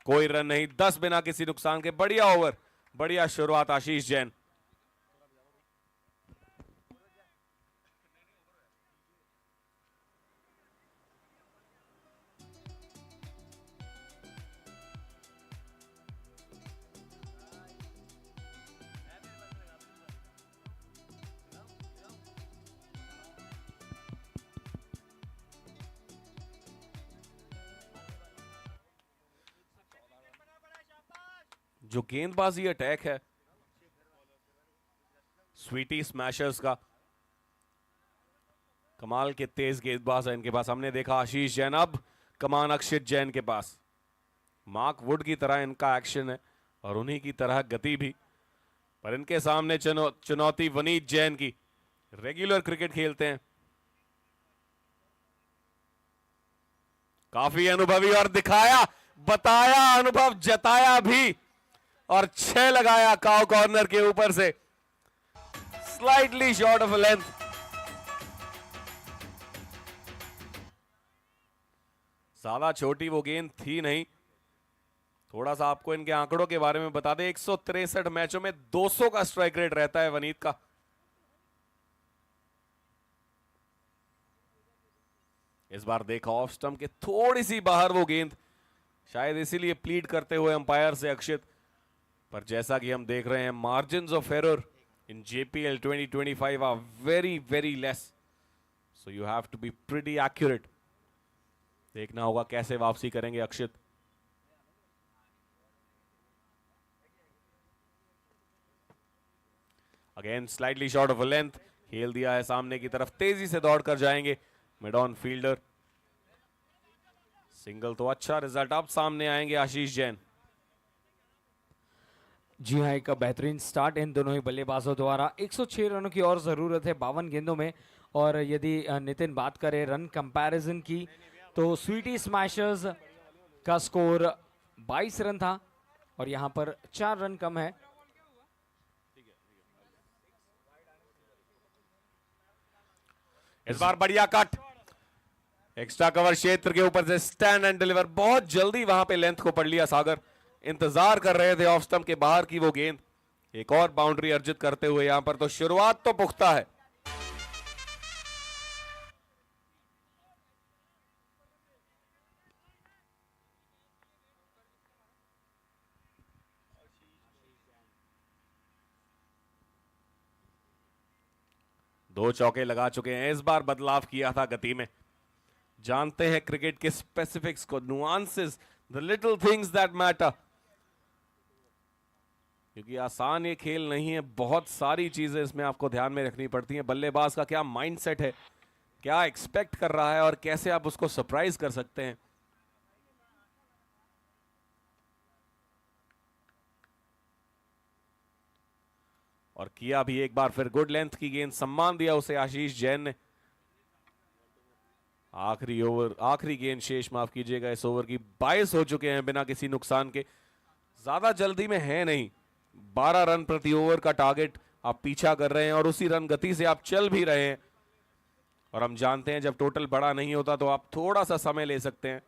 कोई रन नहीं, 10 बिना किसी नुकसान के। बढ़िया ओवर, बढ़िया शुरुआत आशीष जैन। जो गेंदबाजी अटैक है स्वीटी स्मैशर्स का, कमाल के तेज गेंदबाज है इनके पास। हमने देखा आशीष जैन, अब कमान अक्षित जैन के पास। मार्क वुड की तरह इनका एक्शन है और उन्हीं की तरह गति भी, पर इनके सामने चुनौती वनीत जैन की। रेगुलर क्रिकेट खेलते हैं, काफी अनुभवी, और दिखाया, बताया, अनुभव जताया भी, और 6 लगाया काउ कॉर्नर के ऊपर से, स्लाइटली शॉर्ट ऑफ लेंथ। ज्यादा छोटी वो गेंद थी नहीं। थोड़ा सा आपको इनके आंकड़ों के बारे में बता दें, 163 मैचों में 200 का स्ट्राइक रेट रहता है वनीत का। इस बार देखा ऑफ स्टंप के थोड़ी सी बाहर वो गेंद, शायद इसीलिए प्लीड करते हुए अंपायर से अक्षित। पर जैसा कि हम देख रहे हैं, margins of error in JPL 2025 are very less, so you have to be pretty accurate. देखना होगा कैसे वापसी करेंगे Akshit. Again slightly short of a length, खेल दिया है सामने की तरफ, तेजी से दौड़ कर जाएंगे मिड ऑन फील्डर। सिंगल तो अच्छा रिजल्ट, अब सामने आएंगे आशीष जैन। जी हाँ, एक बेहतरीन स्टार्ट इन दोनों ही बल्लेबाजों द्वारा। 106 रनों की और ज़रूरत है 52 गेंदों में। और यदि नितिन बात करें रन कंपैरिजन की, तो स्वीटी स्मैशर्स का स्कोर 22 रन था और यहाँ पर 4 रन कम है। इस बार बढ़िया कट, एक्स्ट्रा कवर क्षेत्र के ऊपर से स्टैंड एंड डिलीवर, बहुत जल्दी वहां पे लेंथ को पढ़ लिया सागर। इंतजार कर रहे थे ऑफ स्टंप के बाहर की वो गेंद। एक और बाउंड्री अर्जित करते हुए यहां पर तो शुरुआत तो पुख्ता है। दो चौके लगा चुके हैं, इस बार बदलाव किया था गति में। जानते हैं क्रिकेट के स्पेसिफिक्स को, nuances, the little things that matter. क्योंकि आसान ये खेल नहीं है, बहुत सारी चीजें इसमें आपको ध्यान में रखनी पड़ती हैं। बल्लेबाज का क्या माइंडसेट है, क्या एक्सपेक्ट कर रहा है और कैसे आप उसको सरप्राइज कर सकते हैं। और किया भी एक बार फिर, गुड लेंथ की गेंद, सम्मान दिया उसे आशीष जैन ने। आखिरी गेंद शेष, माफ कीजिएगा, इस ओवर की 22 हो चुके हैं बिना किसी नुकसान के। ज्यादा जल्दी में है नहीं, 12 रन प्रति ओवर का टारगेट आप पीछा कर रहे हैं और उसी रन गति से आप चल भी रहे हैं। और हम जानते हैं जब टोटल बड़ा नहीं होता तो आप थोड़ा सा समय ले सकते हैं।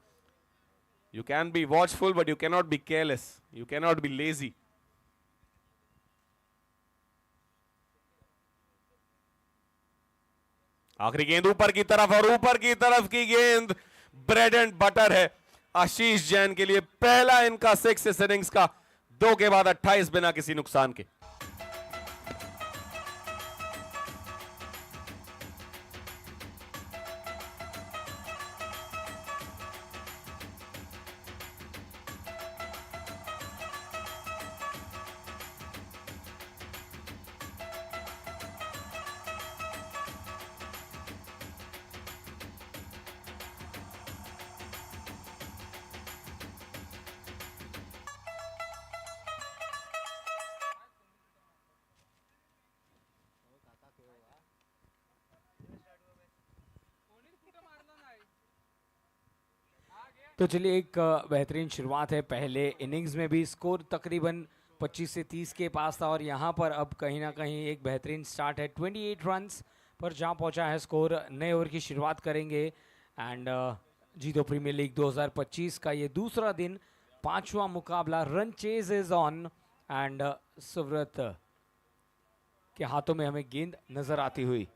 You can be watchful but you cannot be careless, you cannot be lazy. आखिरी गेंद ऊपर की तरफ, और ऊपर की तरफ की गेंद ब्रेड एंड बटर है आशीष जैन के लिए। पहला इनका 6 इस इनिंग्स का, 2 के बाद 28 बिना किसी नुकसान के। तो चलिए, एक बेहतरीन शुरुआत है। पहले इनिंग्स में भी स्कोर तकरीबन 25 से 30 के पास था और यहाँ पर अब कहीं ना कहीं एक बेहतरीन स्टार्ट है। 28 रन्स पर जहाँ पहुँचा है स्कोर। नए ओवर की शुरुआत करेंगे एंड जीतो प्रीमियर लीग 2025 का ये दूसरा दिन, 5वां मुकाबला। Run chase is on and Suvrat के हाथों में हमें गेंद नजर आती हुई।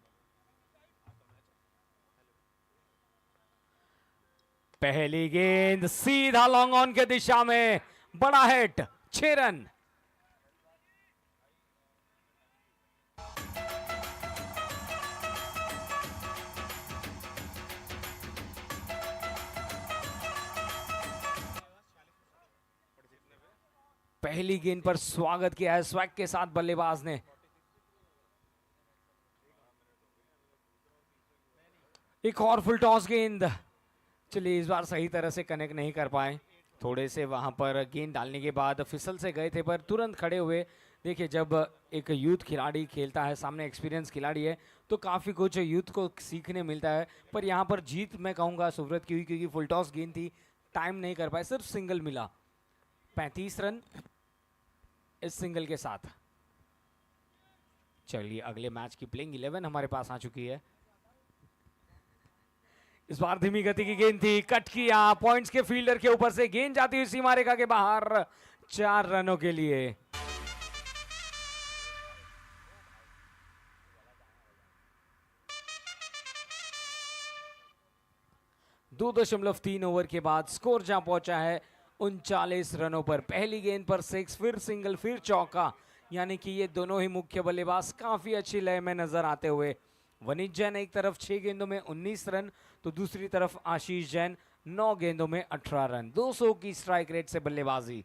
पहली गेंद सीधा लॉन्ग ऑन के दिशा में, बड़ा हिट, 6 रन। पहली गेंद पर स्वागत किया है स्वैग के साथ बल्लेबाज ने। एक और फुल टॉस गेंद, चलिए इस बार सही तरह से कनेक्ट नहीं कर पाए। थोड़े से वहां पर गेंद डालने के बाद फिसल से गए थे पर तुरंत खड़े हुए। देखिए, जब एक यूथ खिलाड़ी खेलता है, सामने एक्सपीरियंस खिलाड़ी है, तो काफ़ी कुछ यूथ को सीखने मिलता है। पर यहाँ पर जीत मैं कहूँगा सुव्रत की हुई, क्योंकि फुल टॉस गेंद थी, टाइम नहीं कर पाए, सिर्फ सिंगल मिला। 35 रन इस सिंगल के साथ। चलिए, अगले मैच की प्लेइंग 11 हमारे पास आ चुकी है। इस बार धीमी गति की गेंद थी, कट किया, पॉइंट्स के फील्डर के ऊपर से गेंद जाती हुई सीमा रेखा के बाहर, 4 रनों के लिए। 2.3 ओवर के बाद स्कोर जहां पहुंचा है 39 रनों पर। पहली गेंद पर 6, फिर सिंगल, फिर चौका, यानी कि ये दोनों ही मुख्य बल्लेबाज काफी अच्छी लय में नजर आते हुए। वनीत जैन एक तरफ 6 गेंदों में 19 रन, तो दूसरी तरफ आशीष जैन 9 गेंदों में 18 रन। 200 की स्ट्राइक रेट से बल्लेबाजी।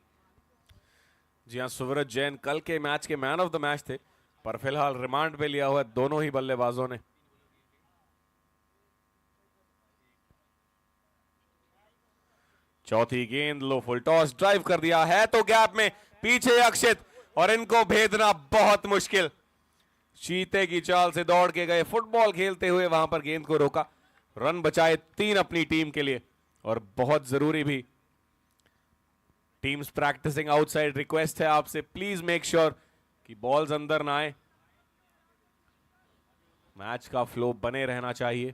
जी हाँ, सुव्रत जैन कल के मैच के मैन ऑफ द मैच थे, पर फिलहाल रिमांड पे लिया हुआ दोनों ही बल्लेबाजों ने। चौथी गेंद लो फुल टॉस, ड्राइव कर दिया है तो गैप में पीछे अक्षित, और इनको भेदना बहुत मुश्किल। चीते की चाल से दौड़ के गए, फुटबॉल खेलते हुए वहां पर गेंद को रोका, रन बचाए 3 अपनी टीम के लिए, और बहुत जरूरी भी। टीम्स प्रैक्टिसिंग आउटसाइड, रिक्वेस्ट है आपसे, प्लीज मेक श्योर कि बॉल्स अंदर ना आए, मैच का फ्लो बने रहना चाहिए।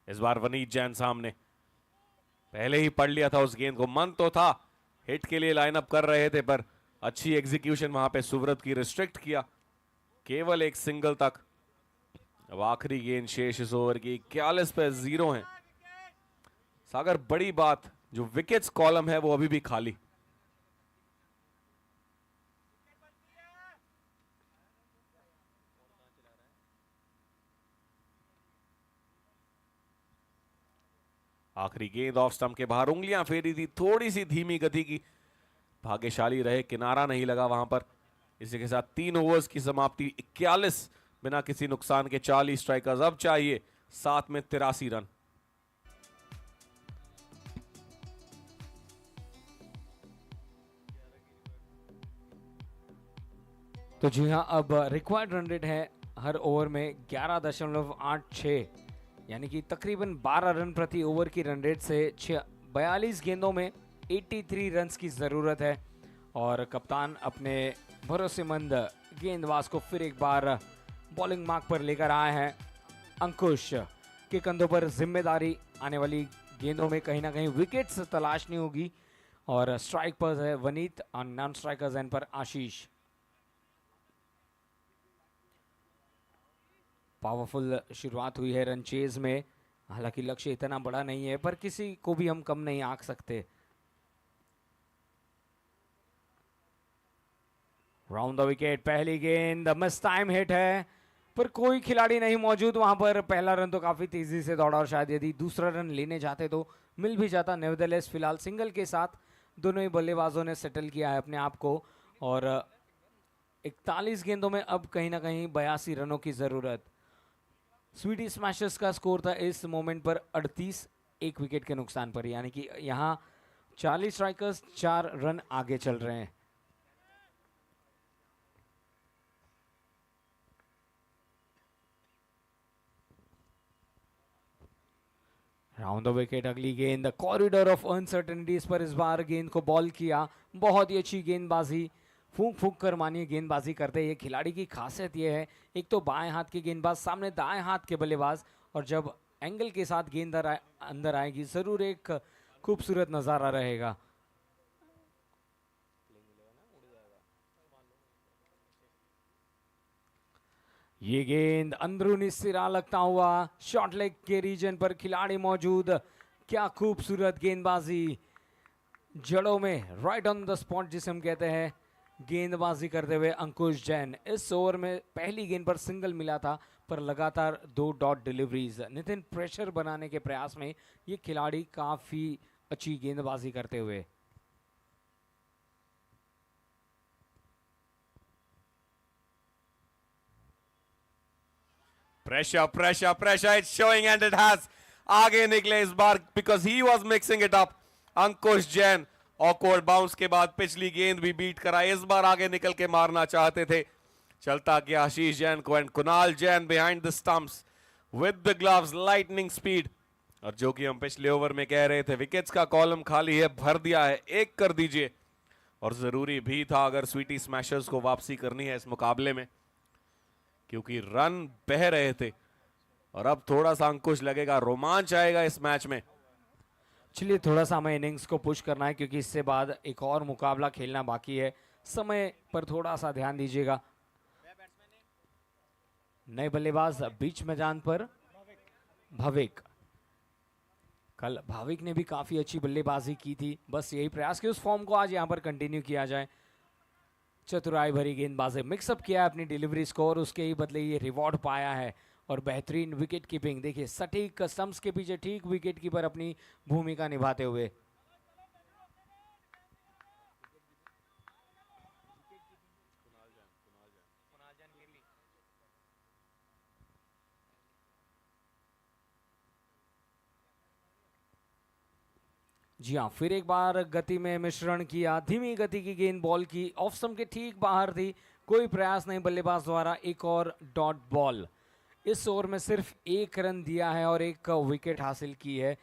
इस बार वनीत जैन सामने, पहले ही पढ़ लिया था उस गेंद को, मन तो था हिट के लिए लाइनअप कर रहे थे, पर अच्छी एग्जीक्यूशन वहां पे सुव्रत की रिस्ट्रिक्ट किया, केवल एक सिंगल तक। अब आखिरी गेंद शेष इस ओवर की, 41 पे 0 है। सागर बड़ी बात, जो विकेट्स कॉलम है वो अभी भी खाली। आखिरी गेंद ऑफ स्टंप के बाहर, उंगलियां फेरी थी, थोड़ी सी धीमी गति की, भाग्यशाली रहे किनारा नहीं लगा वहां पर। इसी के साथ 3 ओवर्स की समाप्ति, 41 बिना किसी नुकसान के 40 स्ट्राइकर्स। अब चाहिए 7 में 83 रन। तो जी हाँ, अब रिक्वायर्ड रन रेट है हर ओवर में 11.86, यानी कि तकरीबन 12 रन प्रति ओवर की रन रेट से 42 गेंदों में 83 रन्स की ज़रूरत है। और कप्तान अपने भरोसेमंद गेंदबाज को फिर एक बार बॉलिंग मार्क पर लेकर आए हैं। अंकुश के कंधों पर जिम्मेदारी, आने वाली गेंदों में कहीं ना कहीं विकेट्स तलाशनी होगी। और स्ट्राइक पर है वनीत और नॉन स्ट्राइकर्स एंड पर आशीष। पावरफुल शुरुआत हुई है रन चेज में, हालांकि लक्ष्य इतना बड़ा नहीं है, पर किसी को भी हम कम नहीं आंक सकते। राउंड द विकेट, पहली गेंद मिस टाइम हिट है, पर कोई खिलाड़ी नहीं मौजूद वहां पर। पहला रन तो काफी तेजी से दौड़ा और शायद यदि दूसरा रन लेने जाते तो मिल भी जाता। नेवरदलेस फिलहाल सिंगल के साथ दोनों ही बल्लेबाजों ने सेटल किया है अपने आप को, और 41 गेंदों में अब कहीं ना कहीं 82 रनों की जरूरत। स्वीटी स्मैशर्स का स्कोर था इस मोमेंट पर 38, 1 विकेट के नुकसान पर, यानी कि यहां 40 स्ट्राइकर्स 4 रन आगे चल रहे हैं। राउंड द विकेट, अगली गेंद कॉरिडोर ऑफ अनसर्टेनिटीज पर इस बार गेंद को बॉल किया। बहुत ही अच्छी गेंदबाजी, फूंक फूंक कर मानिए गेंदबाजी करते हैं। ये खिलाड़ी की खासियत ये है, एक तो बाएं हाथ के गेंदबाज, सामने दाएं हाथ के बल्लेबाज, और जब एंगल के साथ गेंद अंदर आएगी जरूर एक खूबसूरत नज़ारा रहेगा। ये गेंद अंदरूनी सिरा लगता हुआ, शॉर्ट लेग के रीजन पर खिलाड़ी मौजूद, क्या खूबसूरत गेंदबाजी, जड़ों में राइट ऑन द स्पॉट जिसे हम कहते हैं, गेंदबाजी करते हुए अंकुश जैन। इस ओवर में पहली गेंद पर सिंगल मिला था, पर लगातार 2 डॉट डिलीवरीज। नितिन प्रेशर बनाने के प्रयास में ये खिलाड़ी काफी अच्छी गेंदबाजी करते हुए। Pressure, pressure, pressure, it's showing and it has. आगे निकले इस बार, because he was mixing it up. Ankush Jain awkward bounce के बाद पिछली गेंद भी बीट करा, इस बार आगे निकल के मारना चाहते थे। चलता गया आशीष जैन को, and Kunal Jain behind the stumps with the gloves, lightning speed. और जो कि हम पिछले ओवर में कह रहे थे, विकेट्स का कॉलम खाली है, भर दिया है, 1 कर दीजिए। और जरूरी भी था अगर स्वीटी स्मैशर्स को वापसी करनी है इस मुकाबले में, क्योंकि रन बह रहे थे। और अब थोड़ा सा अंकुश लगेगा, रोमांच आएगा इस मैच में। चलिए थोड़ा सा हमें इनिंग्स को पुश करना है, क्योंकि इससे बाद एक और मुकाबला खेलना बाकी है। समय पर थोड़ा सा ध्यान दीजिएगा। नए बल्लेबाज बीच मैदान पर भविक। कल भाविक ने भी काफी अच्छी बल्लेबाजी की थी, बस यही प्रयास कि उस फॉर्म को आज यहां पर कंटिन्यू किया जाए। चतुराई भरी गेंदबाजी मिक्सअप किया अपनी डिलीवरी स्कोर, उसके ही बदले ये रिवॉर्ड पाया है। और बेहतरीन विकेट कीपिंग, देखिए सटीक स्टंप्स के पीछे ठीक विकेट कीपर अपनी भूमिका निभाते हुए। जी हाँ, फिर एक बार गति में मिश्रण किया, धीमी गति की गेंद बॉल की ऑफ स्टंप के ठीक बाहर थी, कोई प्रयास नहीं बल्लेबाज द्वारा। एक और डॉट बॉल। इस ओवर में सिर्फ 1 रन दिया है और 1 विकेट हासिल की है।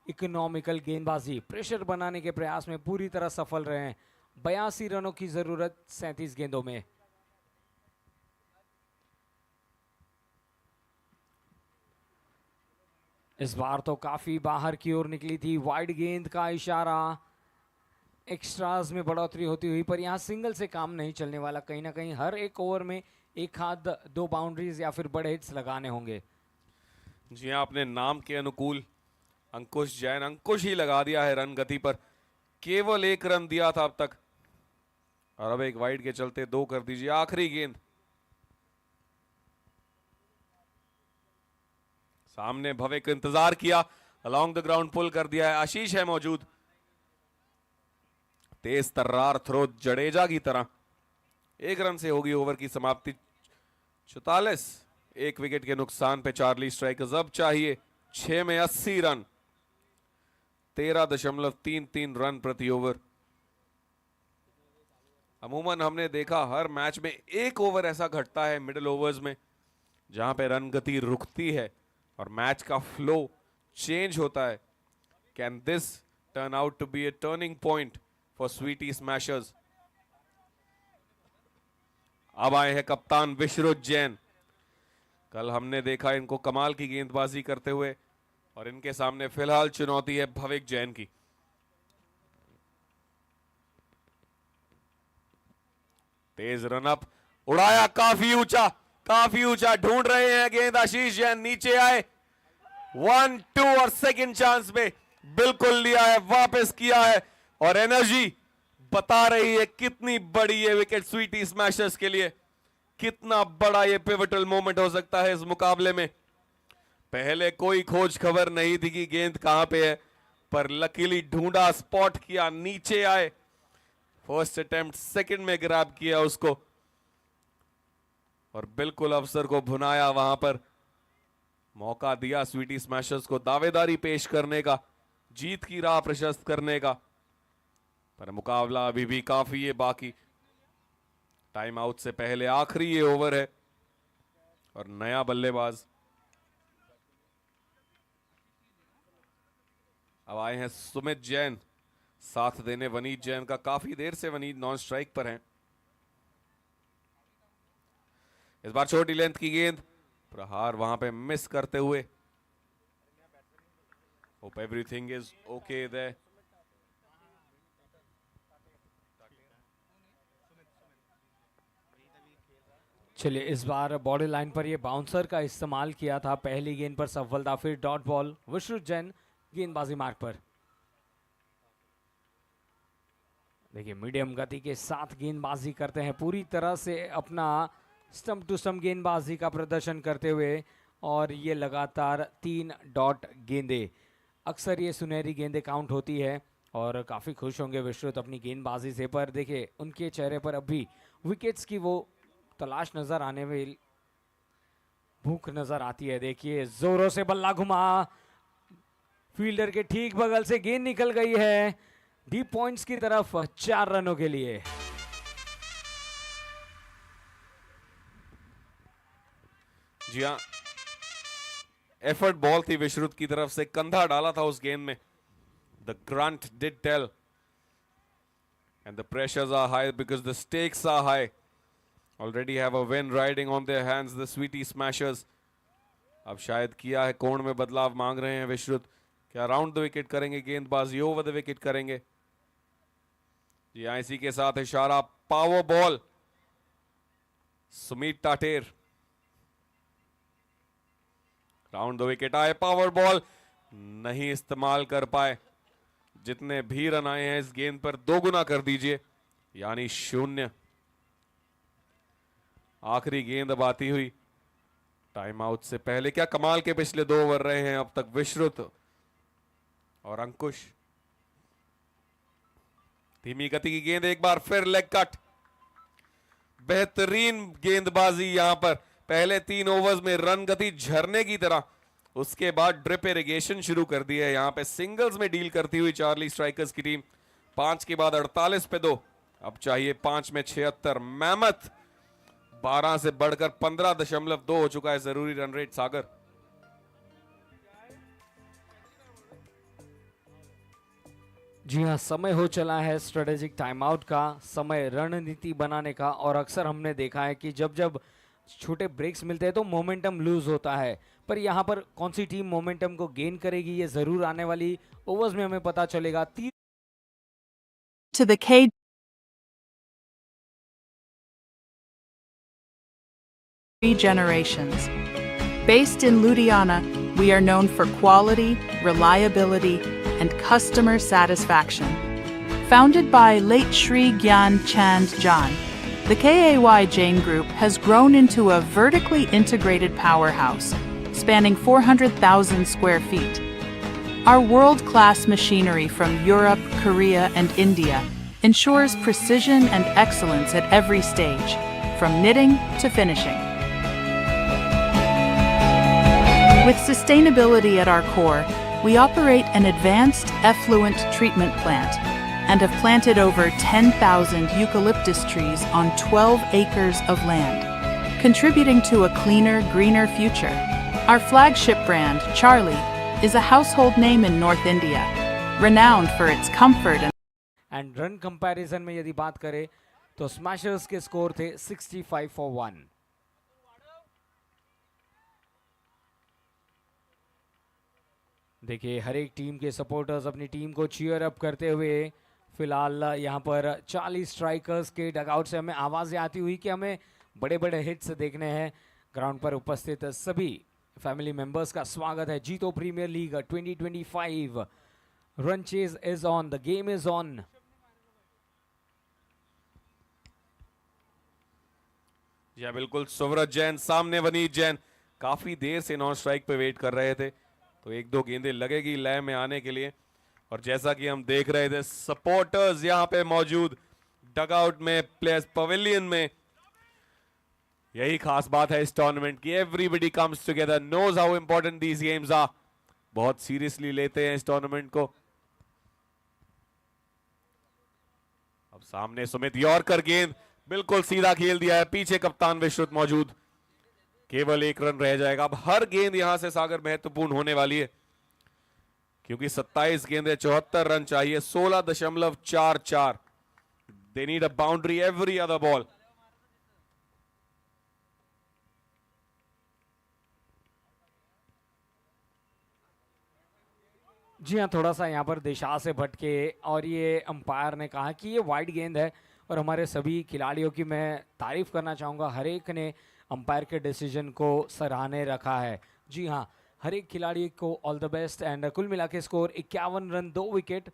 इकोनॉमिकल गेंदबाजी, प्रेशर बनाने के प्रयास में पूरी तरह सफल रहे हैं। 82 रनों की जरूरत 37 गेंदों में। इस बार तो काफी बाहर की ओर निकली थी, वाइड गेंद का इशारा। एक्स्ट्राज में बढ़ोतरी होती हुई, पर यहाँ सिंगल से काम नहीं चलने वाला। कहीं ना कहीं हर एक ओवर में 1 हाथ 2 बाउंड्रीज या फिर बड़े हिट्स लगाने होंगे। जी हाँ, अपने नाम के अनुकूल अंकुश जैन अंकुश ही लगा दिया है रन गति पर। केवल 1 रन दिया था अब तक और अब एक वाइड के चलते 2 कर दीजिए। आखिरी गेंद सामने, भविक इंतजार किया, अलोंग द ग्राउंड पुल कर दिया है। आशीष है मौजूद, तेज तर्रार थ्रो जडेजा की तरह। 1 रन से होगी ओवर की समाप्ति। 44, 1 विकेट के नुकसान पे चार्ली स्ट्राइकर्स। अब चाहिए 6 में 80 रन, 13.33 रन प्रति ओवर। अमूमन हमने देखा हर मैच में 1 ओवर ऐसा घटता है मिडिल ओवर्स में जहां पे रन गति रुकती है और मैच का फ्लो चेंज होता है। Can this turn out to be a turning point for Sweety Smashers? अब आए हैं कप्तान विश्रुत जैन। कल हमने देखा इनको कमाल की गेंदबाजी करते हुए और इनके सामने फिलहाल चुनौती है भविक जैन की। तेज रन अप, उड़ाया काफी ऊंचा ढूंढ रहे हैं गेंद। आशीष जैन नीचे आए, 1, 2 और सेकंड चांस पे बिल्कुल लिया है, वापस किया है और एनर्जी बता रही है कितनी बड़ी ये विकेट स्वीटी स्मैशर्स के लिए, कितना बड़ा ये पिवटल मोमेंट हो सकता है इस मुकाबले में। पहले कोई खोज खबर नहीं थी कि गेंद कहां पे है, पर लकीली ढूंढा, स्पॉट किया, नीचे आए, फर्स्ट अटेम्प्ट सेकंड में ग्रैब किया उसको और बिल्कुल अवसर को भुनाया। वहां पर मौका दिया स्वीटी स्मैशर्स को दावेदारी पेश करने का, जीत की राह प्रशस्त करने का, पर मुकाबला अभी भी काफी है बाकी। टाइम आउट से पहले आखिरी ये ओवर है और नया बल्लेबाज अब आए हैं सुमित जैन, साथ देने वनीत जैन का। काफी देर से वनीत नॉन स्ट्राइक पर हैं। इस बार छोटी लेंथ की गेंद, प्रहार वहां पे मिस करते हुए। Hope everything is okay there. चलिए, इस बार बॉर्डर लाइन पर ये बाउंसर का इस्तेमाल किया था। पहली गेंद पर सफलता, फिर डॉट बॉल। विश्रुत जैन गेंदबाजी मार्ग पर। देखिए, मीडियम गति के साथ गेंदबाजी करते हैं, पूरी तरह से अपना स्टंप टू स्टंप गेंदबाजी का प्रदर्शन करते हुए और ये लगातार 3 डॉट गेंदें। अक्सर ये सुनहरी गेंदें काउंट होती है और काफ़ी खुश होंगे विश्रुत अपनी गेंदबाजी से, पर देखिए उनके चेहरे पर अभी विकेट्स की वो तलाश नजर आने में भूख नजर आती है। देखिए, जोरों से बल्ला घुमा, फील्डर के ठीक बगल से गेंद निकल गई है डीप पॉइंट्स की तरफ 4 रनों के लिए। जी हाँ, एफर्ट बॉल थी विश्रुत की तरफ से, कंधा डाला था उस गेंद में। The grunt did tell and the pressures are high because the stakes are high. Already have a win riding on their hands the Sweety Smashers. अब शायद किया है कोण में बदलाव मांग रहे हैं विश्रुत। क्या अराउंड द विकेट करेंगे गेंदबाजी, ओवर द विकेट करेंगे? जी हाँ, इसी के साथ इशारा, power ball. Sumit Tater round 2 wicket आए, पावर बॉल नहीं इस्तेमाल कर पाए। जितने भी रन आए हैं इस गेंद पर 2 गुना कर दीजिए, यानी 0। आखिरी गेंद अब आती हुई टाइम आउट से पहले। क्या कमाल के पिछले 2 ओवर रहे हैं अब तक विश्रुत और अंकुश। धीमी गति की गेंद, एक बार फिर लेग कट। बेहतरीन गेंदबाजी यहां पर। पहले 3 ओवर्स में रन गति झरने की तरह, उसके बाद ड्रिप इरिगेशन शुरू कर दी है। यहां पे सिंगल्स में डील करती हुई चार्ली स्ट्राइकर्स की टीम। 5 के बाद 48 पे 2, अब चाहिए 5 में 76। मेहमत 12 से बढ़कर 15.2 हो चुका है जरूरी रन रेट। सागर जी हाँ, समय हो चला है स्ट्रेटेजिक टाइम आउट का, समय रणनीति बनाने का। और अक्सर हमने देखा है कि जब जब छोटे ब्रेक्स मिलते हैं तो मोमेंटम लूज होता है, पर यहाँ पर कौन सी टीम मोमेंटम को गेन करेगी ये जरूर आने वाली ओवर्स में हमें पता चलेगा। To the K generations. Based in Ludhiana, we are known for quality, reliability, and customer satisfaction. Founded by late Shri Gyan Chand John, the KAY Jain Group has grown into a vertically integrated powerhouse, spanning 400,000 square feet. Our world-class machinery from Europe, Korea, and India ensures precision and excellence at every stage, from knitting to finishing. With sustainability at our core, we operate an advanced effluent treatment plant and have planted over 10,000 eucalyptus trees on 12 acres of land, contributing to a cleaner, greener future. Our flagship brand, Charlie, is a household name in North India, renowned for its comfort and run comparison में यदि बात करें तो smashers के score थे 65 for 1। देखिए हर एक team के सपोर्टर्स अपनी टीम को चीयर अप करते हुए। फिलहाल यहाँ पर 40 स्ट्राइकर्स के डगआउट से हमें आवाज़ें आती हुई कि हमें बड़े बड़े हिट्स देखने हैं। ग्राउंड पर उपस्थित सभी फैमिली मेंबर्स का स्वागत है। Jito premiere league 2025। Run chase is on, the game is on. जी बिल्कुल, सुव्रत जैन सामने, वनीत जैन काफी देर से नॉन स्ट्राइक पे वेट कर रहे थे, तो 1-2 गेंदें लगेगी लय में आने के लिए। और जैसा कि हम देख रहे थे सपोर्टर्स यहां पे मौजूद डगआउट में, प्लेयर्स पवेलियन में। यही खास बात है इस टूर्नामेंट की, everybody comes together, knows how important these games are. बहुत सीरियसली लेते हैं इस टूर्नामेंट को। अब सामने सुमित, यॉर्कर गेंद बिल्कुल सीधा खेल दिया है, पीछे कप्तान विश्रुत मौजूद। केवल 1 रन रह जाएगा। अब हर गेंद यहां से सागर महत्वपूर्ण होने वाली है, क्योंकि 27 गेंदें 74 रन चाहिए। 16.44। They need a boundary every other ball. जी हाँ, थोड़ा सा यहाँ पर दिशा से भटके और ये अंपायर ने कहा कि ये वाइड गेंद है, और हमारे सभी खिलाड़ियों की मैं तारीफ करना चाहूँगा। हर एक ने अंपायर के डिसीजन को सराहने रखा है। जी हाँ, हर एक खिलाड़ी को ऑल द बेस्ट। एंड कुल मिला के स्कोर 51 रन, 2 विकेट,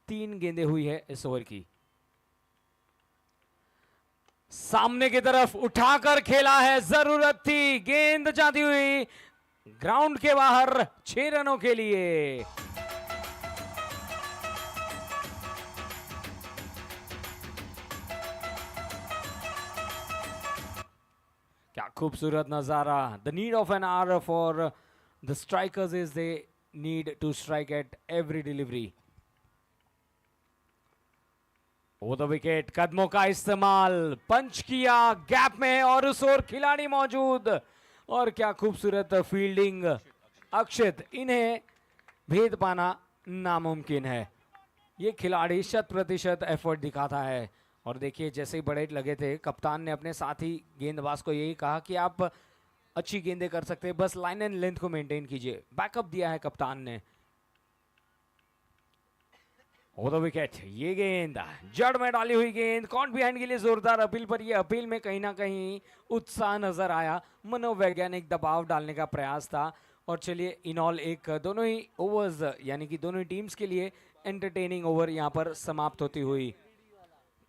3 गेंदें हुई है इस ओवर की। सामने की तरफ उठाकर खेला है, जरूरत थी, गेंद जाती हुई ग्राउंड के बाहर 6 रनों के लिए। क्या खूबसूरत नजारा। The need of an hour for the Strikers is they need to strike at every delivery. Oh the wicket, कदमों का इस्तेमाल, पंच किया, गैप में है और उस ओर खिलाड़ी मौजूद। और क्या खूबसूरत फील्डिंग। अक्षित, इन्हें भेद पाना नामुमकिन है। ये खिलाड़ी 100% एफर्ट दिखाता है। और देखिए जैसे ही बड़े लगे थे, कप्तान ने अपने साथी गेंदबाज को यही कहा कि आप अच्छी गेंदें कर सकते हैं, बस लाइन एंड लेंथ को मेंटेन कीजिए। बैकअप दिया है कप्तान ने। ओवर द विकेट, ये गेंद जड़ में डाली हुई गेंद, कॉट बिहाइंड के लिए जोरदार अपील, पर ये अपील में कहीं ना कहीं उत्साह नजर आया, मनोवैज्ञानिक दबाव डालने का प्रयास था। और चलिए इन ऑल एक दोनों ही ओवर्स यानी कि दोनों ही टीम्स के लिए एंटरटेनिंग ओवर यहां पर समाप्त होती हुई।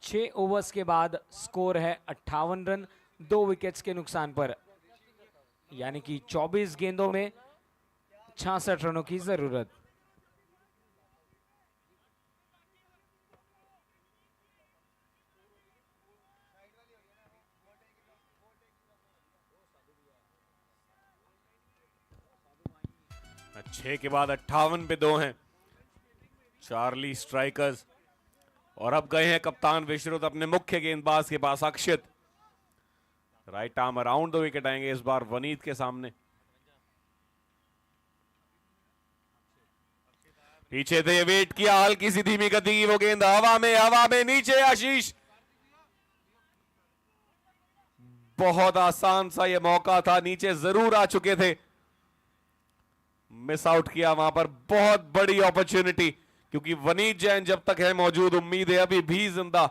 6 ओवर्स के बाद स्कोर है 58 रन 2 विकेट्स के नुकसान पर, यानी कि 24 गेंदों में 66 रनों की जरूरत। छह के बाद 58 पे 2 हैं चार्ली स्ट्राइकर्स। और अब गए हैं कप्तान विश्रुत अपने मुख्य गेंदबाज के पास, Akshit. Right arm around the wicket आएंगे इस बार वनीत के सामने। पीछे थे, वेट किया, हल्की सी धीमी गति की वो गेंद हवा में नीचे आशीष। बहुत आसान सा ये मौका था, नीचे जरूर आ चुके थे, मिस आउट किया वहां पर। बहुत बड़ी अपॉर्चुनिटी, क्योंकि वनीत जैन जब तक है मौजूद उम्मीद है अभी भी जिंदा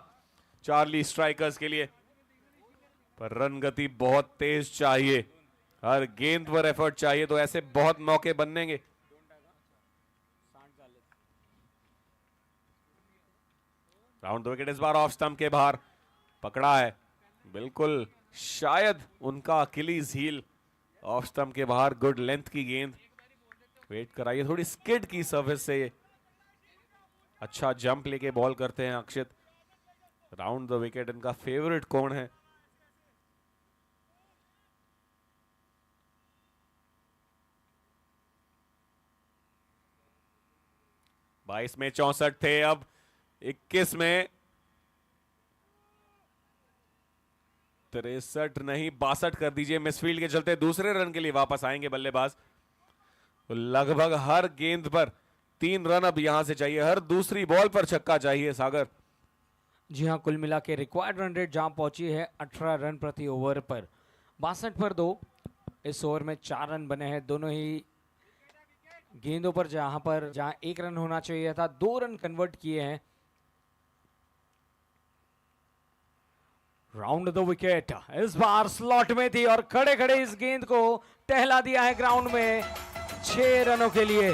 चार्ली स्ट्राइकर्स के लिए। पर रन गति बहुत तेज चाहिए, हर गेंद पर एफर्ट चाहिए, तो ऐसे बहुत मौके बनेंगे। राउंड द विकेट इस बार ऑफ स्टंप के बाहर पकड़ा है, बिल्कुल शायद उनका अकिलीज हील ऑफ स्टंप के बाहर। गुड लेंथ की गेंद, वेट कराइए, थोड़ी स्किड की सर्विस से अच्छा जंप लेके बॉल करते हैं अक्षित। राउंड द विकेट इनका फेवरेट कौन है? बाईस में 64 थे, अब 21 में 63 नहीं 62 कर दीजिए। मिसफील्ड के चलते दूसरे रन के लिए वापस आएंगे बल्लेबाज। तो लगभग हर गेंद पर 3 रन अब यहां से चाहिए, हर दूसरी बॉल पर छक्का चाहिए सागर। जी हां, कुल मिला के रिक्वायर्ड रन रेट जहां पहुंची है 18 रन प्रति ओवर पर, 62 पर 2। इस ओवर में 4 रन बने हैं दोनों ही गेंदों पर, जहां 1 रन होना चाहिए था 2 रन कन्वर्ट किए हैं। राउंड द विकेट इस बार स्लॉट में थी और खड़े खड़े इस गेंद को टहला दिया है ग्राउंड में 6 रनों के लिए।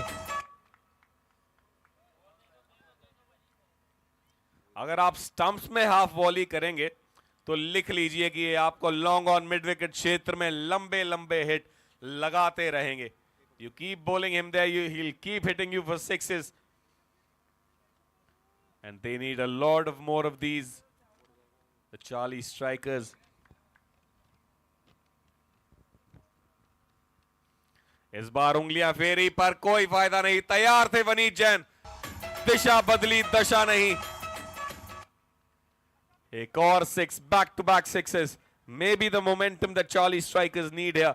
अगर आप स्टंप्स में हाफ वॉली करेंगे तो लिख लीजिए कि ये आपको लॉन्ग ऑन मिड विकेट क्षेत्र में लंबे लंबे हिट लगाते रहेंगे। You keep bowling him there, he will keep hitting you for sixes, and they need a lot of more of these, the Charlie Strikers. इस बार उंगलियां फेरी पर कोई फायदा नहीं, तैयार थे वनीत जैन, दिशा बदली दशा नहीं। एक और 6, back to back 6s, may be the momentum that Charlie Strikers need here.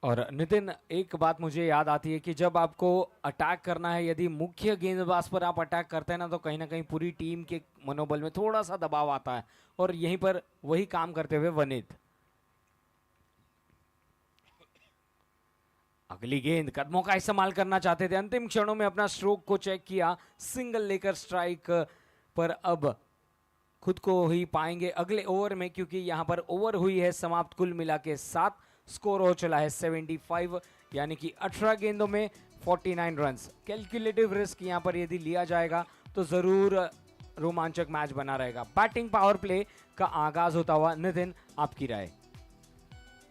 और नितिन, एक बात मुझे याद आती है कि जब आपको अटैक करना है, यदि मुख्य गेंदबाज पर आप अटैक करते हैं ना, तो कहीं ना कहीं पूरी टीम के मनोबल में थोड़ा सा दबाव आता है, और यहीं पर वही काम करते हुए वनीत। अगली गेंद, कदमों का इस्तेमाल करना चाहते थे, अंतिम क्षणों में अपना स्ट्रोक को चेक किया, सिंगल लेकर स्ट्राइक पर अब खुद को ही पाएंगे अगले ओवर में, क्योंकि यहां पर ओवर हुई है समाप्त कुल मिला के 7, स्कोर हो चला है 75, यानी कि 18 गेंदों में 49 रन्स। कैलकुलेटिव रिस्क यहां पर यदि लिया जाएगा तो जरूर रोमांचक मैच बना रहेगा। बैटिंग पावर प्ले का आगाज होता हुआ, नितिन आपकी राय?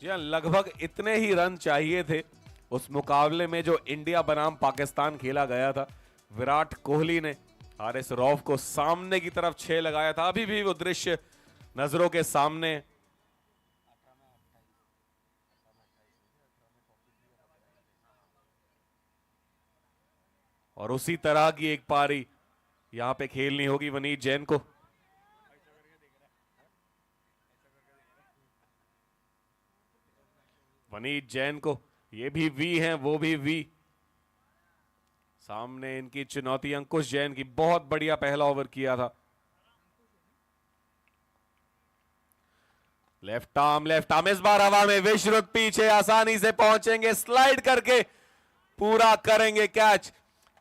जी हाँ, लगभग इतने ही रन चाहिए थे उस मुकाबले में जो इंडिया बनाम पाकिस्तान खेला गया था। विराट कोहली ने हारिस रऊफ को सामने की तरफ 6 लगाया था, अभी भी वो दृश्य नजरों के सामने। और उसी तरह की एक पारी यहां पे खेलनी होगी वनीत जैन को। वनीत जैन को, ये भी वी हैं, वो भी वी। सामने इनकी चुनौती अंकुश जैन की, बहुत बढ़िया पहला ओवर किया था। लेफ्ट आर्म इस बार हवा में, विश्रुत पीछे आसानी से पहुंचेंगे, स्लाइड करके पूरा करेंगे catch.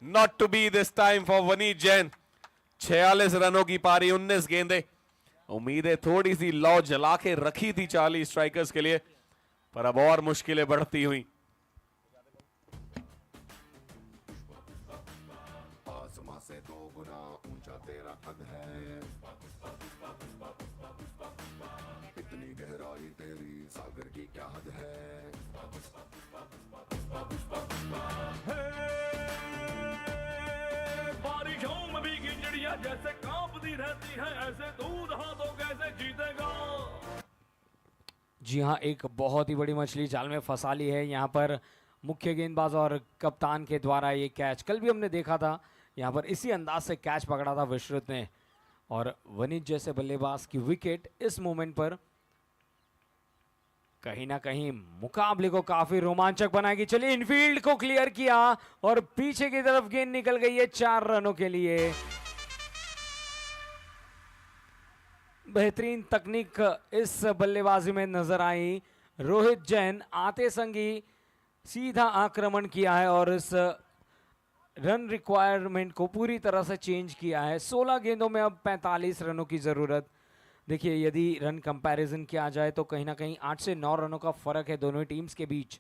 Not to be this time for Vaneet Jain. 46 रनों की पारी, 19 गेंदे। उम्मीदें थोड़ी सी लौ जला के रखी थी 40 स्ट्राइकर्स के लिए, पर अब और मुश्किलें बढ़ती हुई। आसमां से 2 गुना ऊंचा तेरा कद है, इतनी गहराई तेरी सागर की क्या हद है। बारिशों में भी चिड़िया जैसे कांपती रहती है, ऐसे दूध हाथों कैसे जीतेगा। जी हाँ, एक बहुत ही बड़ी मछली जाल में फंसा ली है यहाँ पर मुख्य गेंदबाज और कप्तान के द्वारा। ये कैच कल भी हमने देखा था, यहाँ पर इसी अंदाज से कैच पकड़ा था विश्रुत ने, और वनीत जैसे बल्लेबाज की विकेट इस मोमेंट पर कहीं ना कहीं मुकाबले को काफी रोमांचक बनाएगी। चलिए, इनफील्ड को क्लियर किया और पीछे की तरफ गेंद निकल गई है 4 रनों के लिए। बेहतरीन तकनीक इस बल्लेबाजी में नजर आई। रोहित जैन आते संगी सीधा आक्रमण किया है और इस रन रिक्वायरमेंट को पूरी तरह से चेंज किया है। 16 गेंदों में अब 45 रनों की जरूरत। देखिए, यदि रन कंपैरिजन किया जाए तो कहीं ना कहीं 8 से 9 रनों का फर्क है दोनों टीम्स के बीच।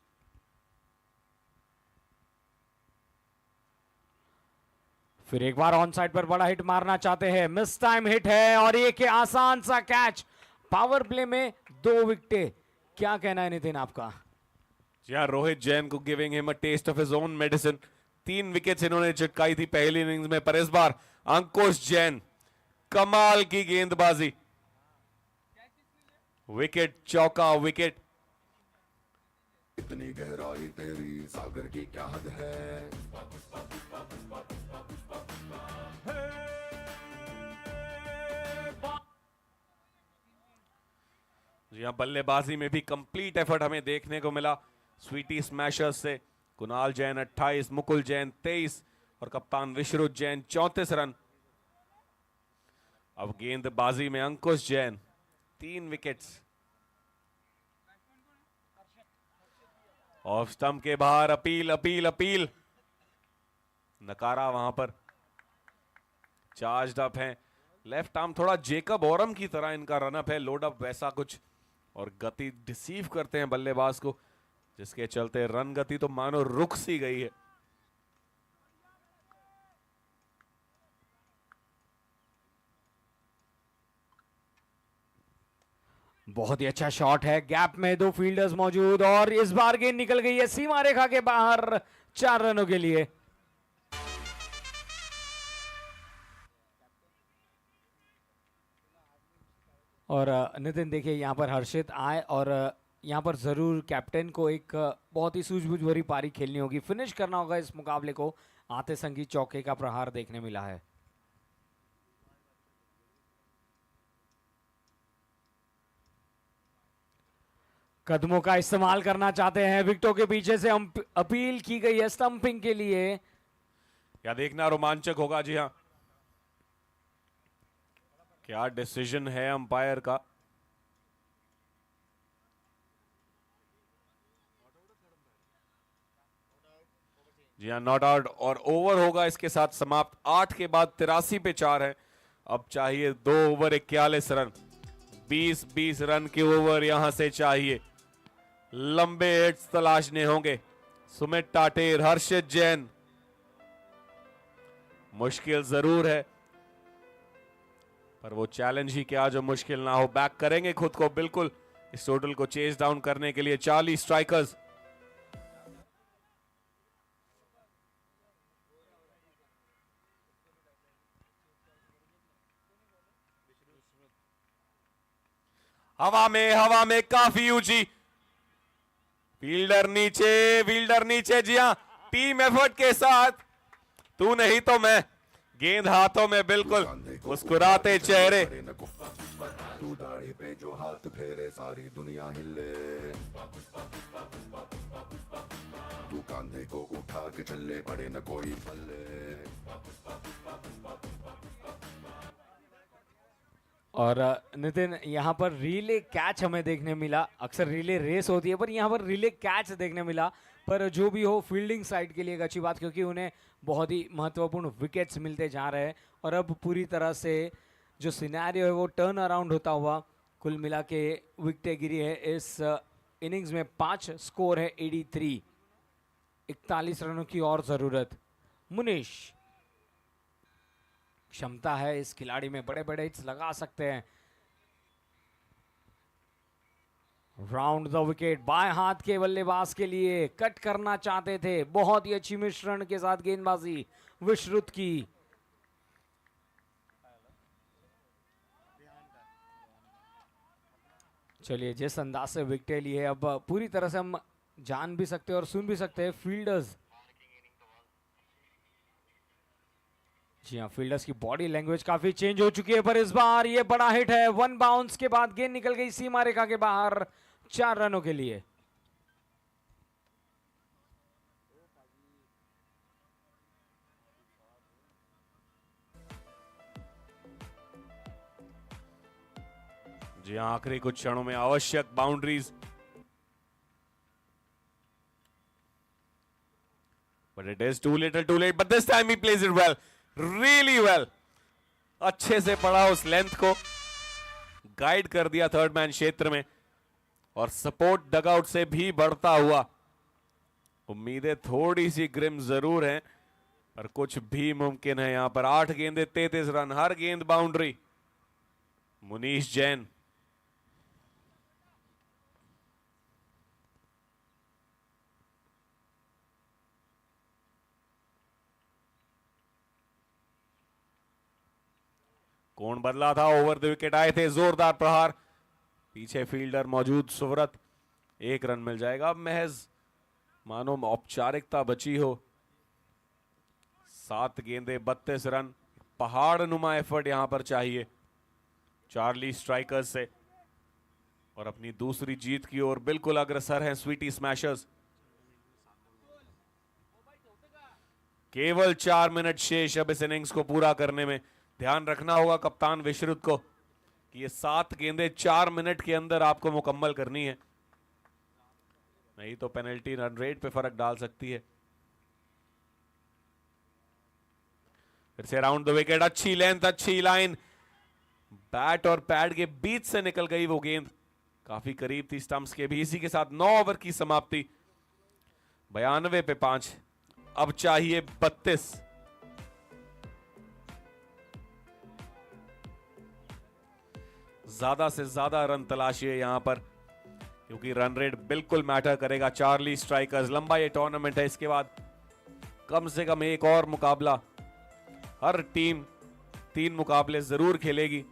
फिर एक बार ऑन साइड पर बड़ा हिट मारना चाहते हैं, मिस टाइम हिट है और ये क्या आसान सा कैच। पावर प्ले में 2 विकेटें। क्या कहना है नितिन आपका? जी हाँ, रोहित जैन को giving him a taste of his own medicine. 3 wickets इन्होंने चिटकाई थी पहली इनिंग्स में, पर इस बार अंकुश जैन कमाल की गेंदबाजी। विकेट, चौका, विकेट। इतनी गहराई तेरी सागर की क्या हद है। जी हाँ, बल्लेबाजी में भी कंप्लीट एफर्ट हमें देखने को मिला स्वीटी स्मैशर्स से। कुणाल जैन 28, मुकुल जैन 23 और कप्तान विश्रुत जैन 34 रन। अब गेंदबाजी में अंकुश जैन 3 विकेट्स। ऑफ स्टंप के बाहर अपील, अपील, अपील। नकारा वहां पर। चार्ज्ड अप है, लेफ्ट आर्म थोड़ा जेकब ओरम की तरह इनका रनअप है, लोड अप वैसा कुछ, और गति डिसीव करते हैं बल्लेबाज को, जिसके चलते रन गति तो मानो रुक सी गई है। बहुत ही अच्छा शॉट है, गैप में 2 फील्डर्स मौजूद और इस बार गेंद निकल गई है सीमा रेखा के बाहर 4 रनों के लिए। और नितिन देखिए, यहाँ पर हर्षित आए और यहाँ पर जरूर कैप्टन को एक बहुत ही सूझबूझ भरी पारी खेलनी होगी, फिनिश करना होगा इस मुकाबले को। आते संगी चौके का प्रहार देखने मिला है। कदमों का इस्तेमाल करना चाहते हैं, विकेटों के पीछे से अपील की गई है स्टंपिंग के लिए। क्या देखना रोमांचक होगा। जी हाँ, क्या डिसीजन है अंपायर का। जी हाँ, नॉट आउट और ओवर होगा इसके साथ समाप्त। 8 के बाद 83 पे 4 है। अब चाहिए 2 ओवर 41 रन। 20-20 रन के ओवर यहां से चाहिए। लंबे हिट्स तलाशने होंगे। सुमित टाटेर, हर्षित जैन। मुश्किल जरूर है, पर वो चैलेंज ही क्या जो मुश्किल ना हो। बैक करेंगे खुद को बिल्कुल इस टोटल को चेज डाउन करने के लिए 40 स्ट्राइकर्स। हवा में काफी ऊंची। फील्डर नीचे। जी हाँ, टीम एफर्ट के साथ तू नहीं तो मैं। गेंद हाथों में, बिल्कुल मुस्कुराते चेहरे। तू दाढ़ी पे जो हाथ फेरे सारी दुनिया हिले। तू कांधे को उठा के चले पड़े न कोई पल्ले। और नितिन, यहाँ पर रिले कैच हमें देखने मिला। अक्सर रिले रेस होती है पर यहाँ पर रिले कैच देखने मिला। पर जो भी हो, फील्डिंग साइड के लिए एक अच्छी बात, क्योंकि उन्हें बहुत ही महत्वपूर्ण विकेट्स मिलते जा रहे हैं। और अब पूरी तरह से जो सिनेरियो है वो टर्न अराउंड होता हुआ कुल मिला के विकेटें गिरी है इस इनिंग्स में। 5 स्कोर है 83, 41 रनों की और जरूरत। मुनीश, क्षमता है इस खिलाड़ी में, बड़े बड़े हिट्स लगा सकते हैं। राउंड द विकेट, बाएं हाथ के बल्लेबाज के लिए कट करना चाहते थे। बहुत ही अच्छी मिश्रण के साथ गेंदबाजी विश्रुत की। चलिए, जिस अंदाज से विकेट ली है, अब पूरी तरह से हम जान भी सकते हैं और सुन भी सकते हैं फील्डर्स। जी हाँ, फील्डर्स की बॉडी लैंग्वेज काफी चेंज हो चुकी है। पर इस बार ये बड़ा हिट है। 1 बाउंस के बाद गेंद निकल गई सीमा रेखा के बाहर 4 रनों के लिए। जी हाँ, आखिरी कुछ क्षणों में आवश्यक boundaries, but it is too little too late, but this time he plays it well, really well. अच्छे से पढ़ा उस लेंथ को, गाइड कर दिया थर्ड मैन क्षेत्र में, और सपोर्ट डगआउट से भी बढ़ता हुआ। उम्मीदें थोड़ी सी ग्रिम जरूर हैं, पर कुछ भी मुमकिन है यहां पर। 8 गेंदे 33 रन, हर गेंद बाउंड्री। मुनीश जैन कौन बदला था, ओवर द विकेट आए थे, जोरदार प्रहार, पीछे फील्डर मौजूद, सुव्रत। 1 रन मिल जाएगा। अब महज मानो औपचारिकता बची हो। 7 गेंदे 32 रन, पहाड़ नुमा एफर्ट यहां पर चाहिए चार्ली स्ट्राइकर्स से। और अपनी दूसरी जीत की ओर बिल्कुल अग्रसर हैं स्वीटी स्मैशर्स। केवल 4 मिनट शेष अब इस इनिंग्स को पूरा करने में। ध्यान रखना होगा कप्तान विश्रुत को कि ये 7 गेंदें 4 मिनट के अंदर आपको मुकम्मल करनी है, नहीं तो पेनल्टी रन रेट पे फर्क डाल सकती है। फिर से राउंड द विकेट, अच्छी लेंथ, अच्छी लाइन, बैट और पैड के बीच से निकल गई वो गेंद, काफी करीब थी स्टंप्स के भी। इसी के साथ 9 ओवर की समाप्ति, 92 पे 5, अब चाहिए 32। ज्यादा से ज्यादा रन तलाशिए यहां पर, क्योंकि रन रेट बिल्कुल मैटर करेगा चार्ली स्ट्राइकर्स। लंबा ये टूर्नामेंट है, इसके बाद कम से कम एक और मुकाबला। हर टीम 3 मुकाबले जरूर खेलेगी।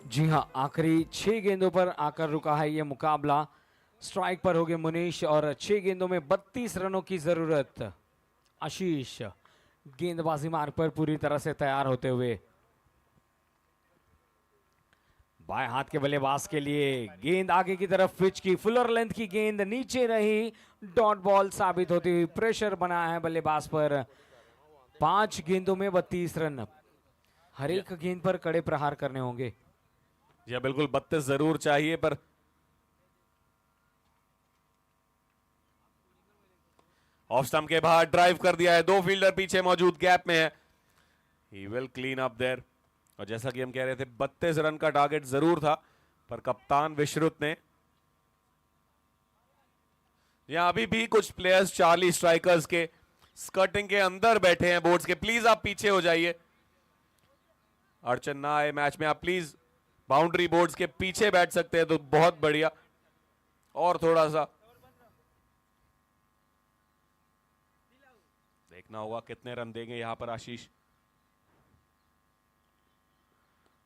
जी हाँ, आखिरी 6 गेंदों पर आकर रुका है ये मुकाबला। स्ट्राइक पर हो गए मुनीश और 6 गेंदों में 32 रनों की जरूरत। आशीष गेंदबाजी मार्ग पर पूरी तरह से तैयार होते हुए। बाएं हाथ के बल्लेबाज के लिए गेंद आगे की तरफ पिच की, फुलर लेंथ की गेंद नीचे रही, डॉट बॉल साबित होती हुई। प्रेशर बना है बल्लेबाज पर। 5 गेंदों में 32 रन, हर एक गेंद पर कड़े प्रहार करने होंगे। जी बिल्कुल, 32 जरूर चाहिए, पर ऑफ स्टंप के बाहर ड्राइव कर दिया है। 2 फील्डर पीछे मौजूद गैप में है। He will clean up there. और जैसा कि हम कह रहे थे, 32 रन का टारगेट जरूर था, पर कप्तान विश्रुत ने, यहां अभी भी कुछ प्लेयर्स चार्ली स्ट्राइकर्स के स्कर्टिंग के अंदर बैठे हैं बोर्ड्स के। प्लीज आप पीछे हो जाइए, अड़चन ना आए मैच में। आप प्लीज बाउंड्री बोर्ड्स के पीछे बैठ सकते हैं तो बहुत बढ़िया। और थोड़ा सा देखना होगा कितने रन देंगे यहां पर आशीष।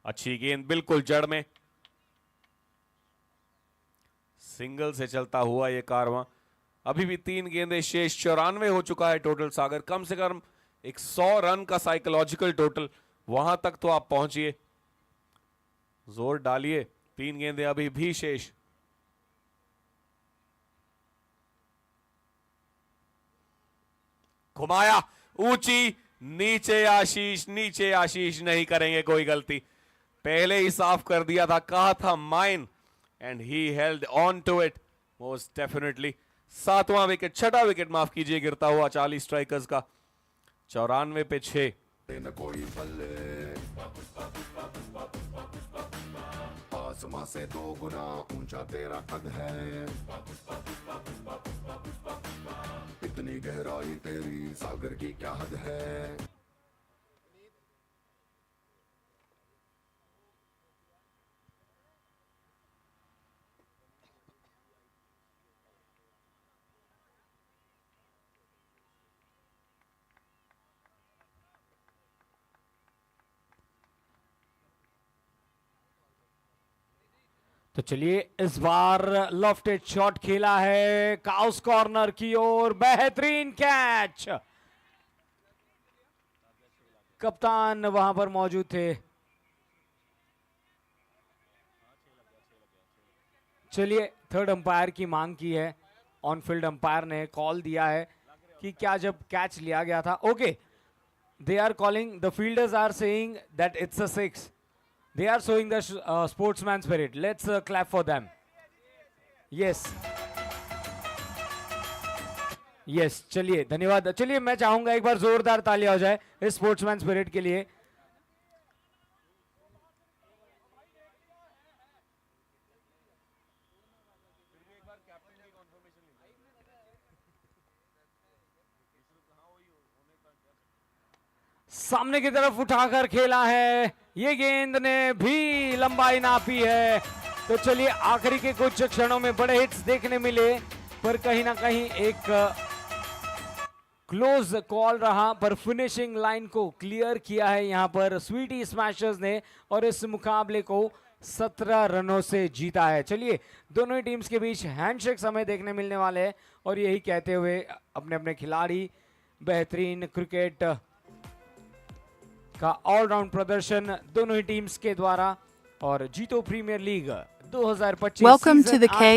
अच्छी गेंद, बिल्कुल जड़ में, सिंगल से चलता हुआ यह कारवां। अभी भी 3 गेंदें शेष, 94 हो चुका है टोटल सागर। कम से कम एक 100 रन का साइकोलॉजिकल टोटल, वहां तक तो आप पहुंचिए, जोर डालिए। 3 गेंदें अभी भी शेष। घुमाया, ऊंची नीचे आशीष नहीं करेंगे कोई गलती। पहले ही साफ कर दिया था, कहा था mine, and he held on to it most definitely. 7वां विकेट, 6ठा विकेट माफ कीजिए गिरता हुआ 40 स्ट्राइकर्स का। 94 पे 6। न कोई बल्ले, आसमां से 2 गुना ऊंचा तेरा कद है, इतनी गहराई तेरी सागर की क्या हद है। तो चलिए इस बार लॉफ्टेड शॉट खेला है काउस कॉर्नर की ओर, बेहतरीन कैच। कप्तान वहां पर मौजूद थे। चलिए थर्ड अंपायर की मांग की है, ऑन फील्ड अंपायर ने कॉल दिया है कि क्या जब कैच लिया गया था, okay they are calling, the fielders are saying that it's a 6. They are showing the sportsman spirit. Let's clap for them. Yes. Yes. चलिए धन्यवाद। चलिए मैं चाहूंगा एक बार जोरदार तालियां हो जाए इस स्पोर्ट्समैन स्पिरिट के लिए। सामने की तरफ उठाकर खेला है, ये गेंद ने भी लंबाई नापी है। तो चलिए आखिरी के कुछ क्षणों में बड़े हिट्स देखने मिले, पर कहीं ना कहीं एक क्लोज कॉल रहा, पर फिनिशिंग लाइन को क्लियर किया है यहां पर स्वीटी स्मैशर्स ने, और इस मुकाबले को 17 रनों से जीता है। चलिए दोनों ही टीम्स के बीच हैंडशेक समय देखने मिलने वाले हैं, और यही कहते हुए अपने अपने खिलाड़ी बेहतरीन क्रिकेट का ऑलराउंड प्रदर्शन दोनों ही टीम्स के द्वारा, और जीतो premiere league 2025 Welcome to the K